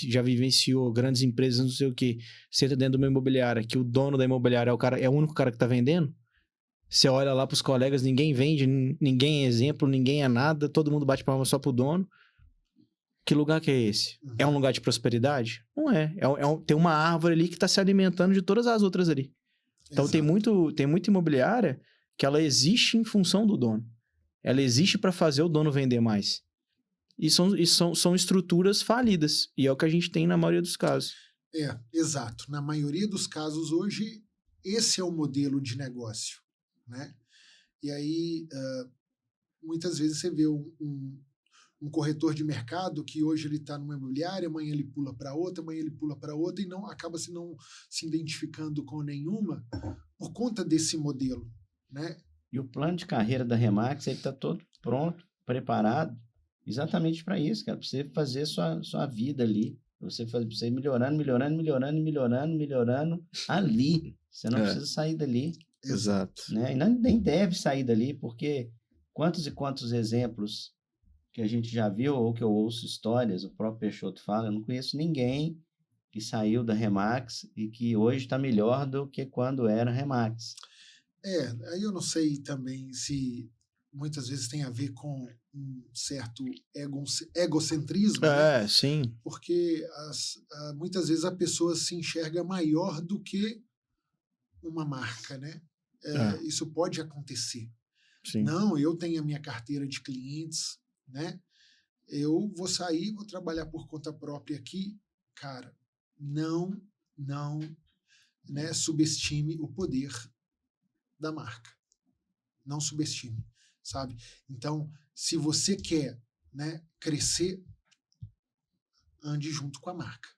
já vivenciou grandes empresas, não sei o que, você entra dentro de uma imobiliária, que o dono da imobiliária é o único cara que tá vendendo, você olha lá pros colegas, ninguém vende, ninguém é exemplo, ninguém é nada, todo mundo bate palma só pro dono. Que lugar que é esse? É um lugar de prosperidade? Não é. Tem uma árvore ali que tá se alimentando de todas as outras ali. Então tem muita imobiliária que ela existe em função do dono. Ela existe para fazer o dono vender mais. E são estruturas falidas. E é o que a gente tem na maioria dos casos. Exato. Na maioria dos casos hoje, esse é o modelo de negócio, né? E aí, muitas vezes você vê um corretor de mercado que hoje ele está numa imobiliária, amanhã ele pula para outra, amanhã ele pula para outra e acaba não se identificando com nenhuma por conta desse modelo, né? E o plano de carreira da Remax está todo pronto, preparado, exatamente para isso, cara, para você fazer sua vida ali, para você ir melhorando ali. Você não precisa sair dali. Exato. Né? E nem deve sair dali, porque quantos e quantos exemplos que a gente já viu, ou que eu ouço histórias, o próprio Peixoto fala, eu não conheço ninguém que saiu da Remax e que hoje está melhor do que quando era Remax. Aí eu não sei também se muitas vezes tem a ver com um certo egocentrismo, né? Sim. Porque muitas vezes a pessoa se enxerga maior do que uma marca, né? Isso pode acontecer. Sim. Não, eu tenho a minha carteira de clientes, né? eu vou sair, vou trabalhar por conta própria aqui. Cara, não, né, subestime o poder da marca. Não subestime, sabe? Então, se você quer, né, crescer, ande junto com a marca.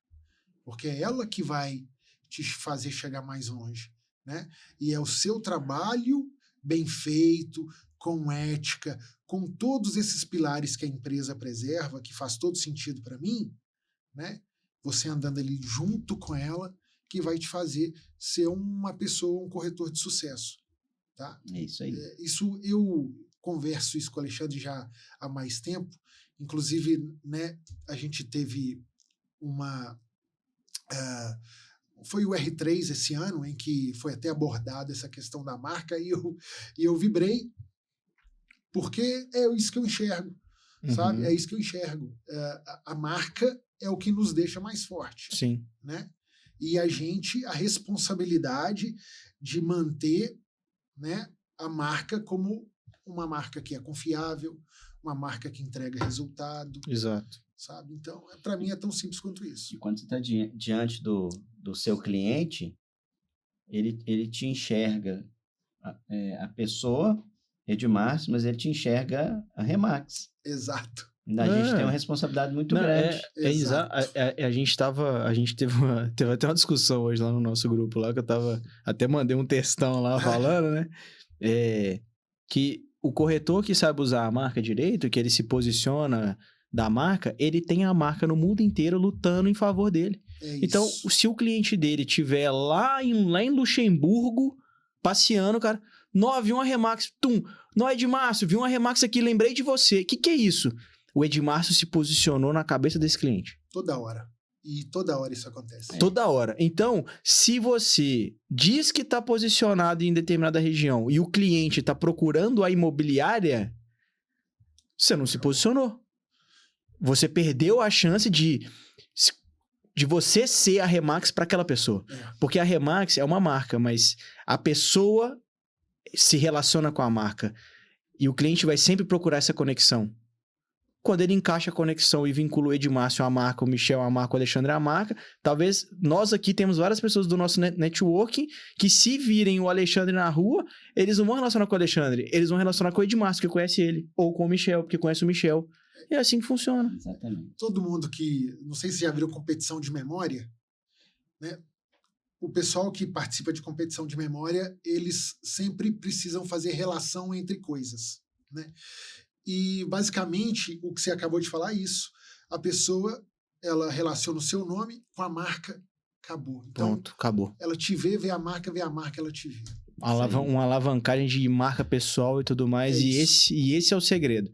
Porque é ela que vai te fazer chegar mais longe, né? E é o seu trabalho bem feito, com ética, com todos esses pilares que a empresa preserva, que faz todo sentido para mim, né? Você andando ali junto com ela, que vai te fazer ser uma pessoa, um corretor de sucesso, tá? É isso aí. Isso eu converso isso com o Alexandre já há mais tempo. Inclusive, né, a gente teve uma... foi o R3 esse ano, em que foi até abordada essa questão da marca, e eu vibrei, porque é isso que eu enxergo, sabe? É isso que eu enxergo. A marca é o que nos deixa mais forte. Sim. Né? E a responsabilidade de manter, né, a marca como uma marca que é confiável, uma marca que entrega resultado. Exato. Sabe? Então, para mim é tão simples quanto isso. E quando você está diante do seu cliente, ele te enxerga a pessoa, Edmárcio, mas ele te enxerga a Remax. Exato. A gente tem uma responsabilidade muito grande. A gente teve até uma discussão hoje lá no nosso grupo lá, que eu até mandei um textão lá falando, né? Que o corretor que sabe usar a marca direito, que ele se posiciona da marca, ele tem a marca no mundo inteiro lutando em favor dele. Então, se o cliente dele estiver lá em Luxemburgo, passeando, cara, vi uma Remax, Edmárcio, vi uma Remax aqui, lembrei de você. O que é isso? O Edmárcio se posicionou na cabeça desse cliente. Toda hora. E toda hora isso acontece. Toda hora. Então, se você diz que está posicionado em determinada região e o cliente está procurando a imobiliária, você não se posicionou. Você perdeu a chance de você ser a Remax para aquela pessoa. Porque a Remax é uma marca, mas a pessoa se relaciona com a marca. E o cliente vai sempre procurar essa conexão. Quando ele encaixa a conexão e vincula o Edmárcio à marca, o Michel à marca, o Alexandre à marca, talvez nós aqui temos várias pessoas do nosso networking que, se virem o Alexandre na rua, eles não vão relacionar com o Alexandre, eles vão relacionar com o Edmárcio, que conhece ele, ou com o Michel, porque conhece o Michel. E é assim que funciona. Exatamente. Todo mundo que... Não sei se já viram competição de memória, né? O pessoal que participa de competição de memória, eles sempre precisam fazer relação entre coisas, né? E, basicamente, o que você acabou de falar é isso. A pessoa, ela relaciona o seu nome com a marca, acabou. Então, pronto, acabou. Ela te vê a marca, ela te vê. Uma alavancagem de marca pessoal e tudo mais. E esse é o segredo.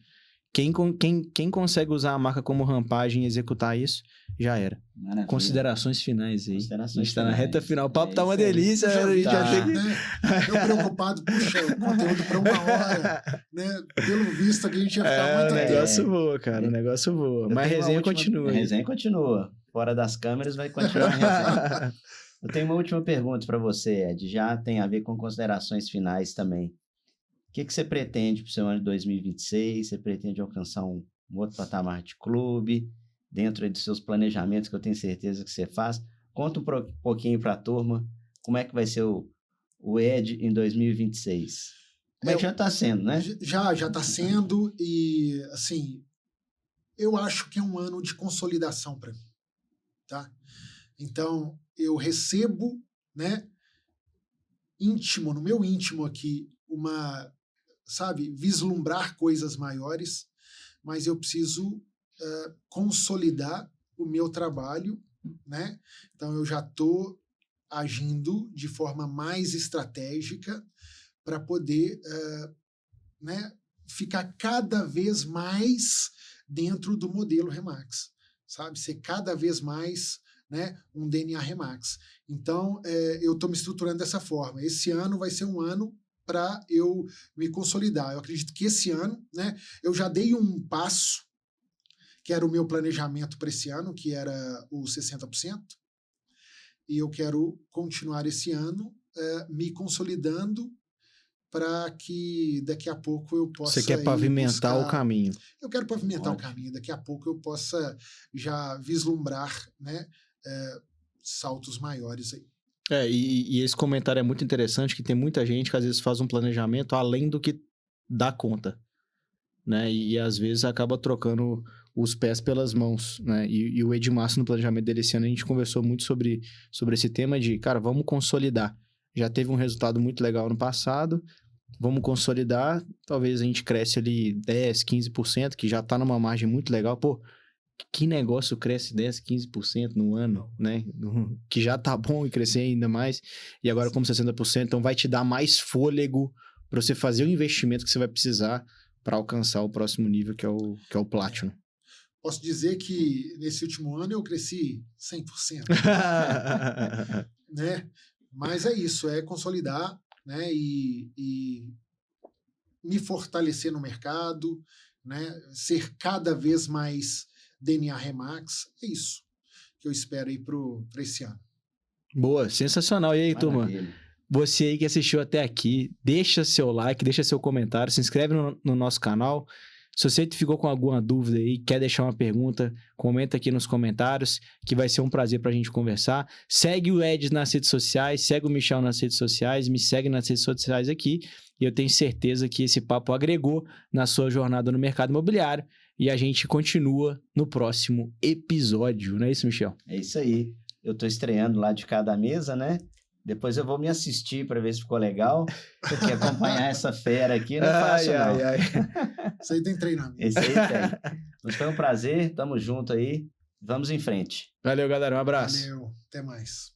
Quem consegue usar a marca como rampagem e executar isso, já era. Maravilha. Considerações finais aí. A gente tá na reta final. O papo tá uma aí. delícia. A gente já tem que... Né? Eu preocupado, puxa, o conteúdo para 1 hora. Né? Pelo visto aqui a gente ia ficar muito tempo. O negócio voa, cara. O negócio voa. Mas a resenha continua. A resenha continua. Fora das câmeras vai continuar a resenha. Eu tenho uma última pergunta para você, Ed. Já tem a ver com considerações finais também. O que você pretende para o seu ano de 2026? Você pretende alcançar um outro patamar de clube, dentro dos seus planejamentos, que eu tenho certeza que você faz? Conta um pouquinho para a turma como é que vai ser o Ed em 2026. Como é que já está sendo, né? Já está sendo, e assim, eu acho que é um ano de consolidação para mim, tá? Então, eu recebo, né, no meu íntimo aqui, vislumbrar coisas maiores, mas eu preciso consolidar o meu trabalho, né? Então eu já estou agindo de forma mais estratégica para poder né, ficar cada vez mais dentro do modelo Remax, sabe? Ser cada vez mais, né, um DNA Remax. Então eu estou me estruturando dessa forma. Esse ano vai ser um ano para eu me consolidar. Eu acredito que esse ano, né, eu já dei um passo, que era o meu planejamento para esse ano, que era o 60%, e eu quero continuar esse ano me consolidando para que daqui a pouco eu possa... Você quer pavimentar o caminho. Eu quero pavimentar o Ótimo. caminho. Daqui a pouco eu possa já vislumbrar, né, saltos maiores aí. E esse comentário é muito interessante, que tem muita gente que às vezes faz um planejamento além do que dá conta, né? E às vezes acaba trocando os pés pelas mãos, né? E o Edmárcio, no planejamento dele esse ano, a gente conversou muito sobre esse tema de, cara, vamos consolidar. Já teve um resultado muito legal no passado, vamos consolidar, talvez a gente cresce ali 10, 15%, que já tá numa margem muito legal. Pô, que negócio cresce 10, 15% no ano, né? Que já tá bom e crescer ainda mais. E agora como 60%, então vai te dar mais fôlego para você fazer o investimento que você vai precisar para alcançar o próximo nível, que é o Platinum. Posso dizer que nesse último ano eu cresci 100%, né? Mas é isso, é consolidar, né? E me fortalecer no mercado, né? Ser cada vez mais DNA Remax, é isso que eu espero aí para esse ano. Boa, sensacional. E aí, turma? Maravilha. Você aí que assistiu até aqui, deixa seu like, deixa seu comentário, se inscreve no nosso canal. Se você ficou com alguma dúvida aí, quer deixar uma pergunta, comenta aqui nos comentários, que vai ser um prazer pra gente conversar. Segue o Ed nas redes sociais, segue o Michel nas redes sociais, me segue nas redes sociais aqui, e eu tenho certeza que esse papo agregou na sua jornada no mercado imobiliário, e a gente continua no próximo episódio, não é isso, Michel? É isso aí. Eu tô estreando lá de cada mesa, né? Depois eu vou me assistir para ver se ficou legal, porque acompanhar essa fera aqui não é fácil, não. Isso aí tem treinamento. Esse aí tem. Mas foi um prazer, tamo junto aí, vamos em frente. Valeu, galera, um abraço. Valeu, até mais.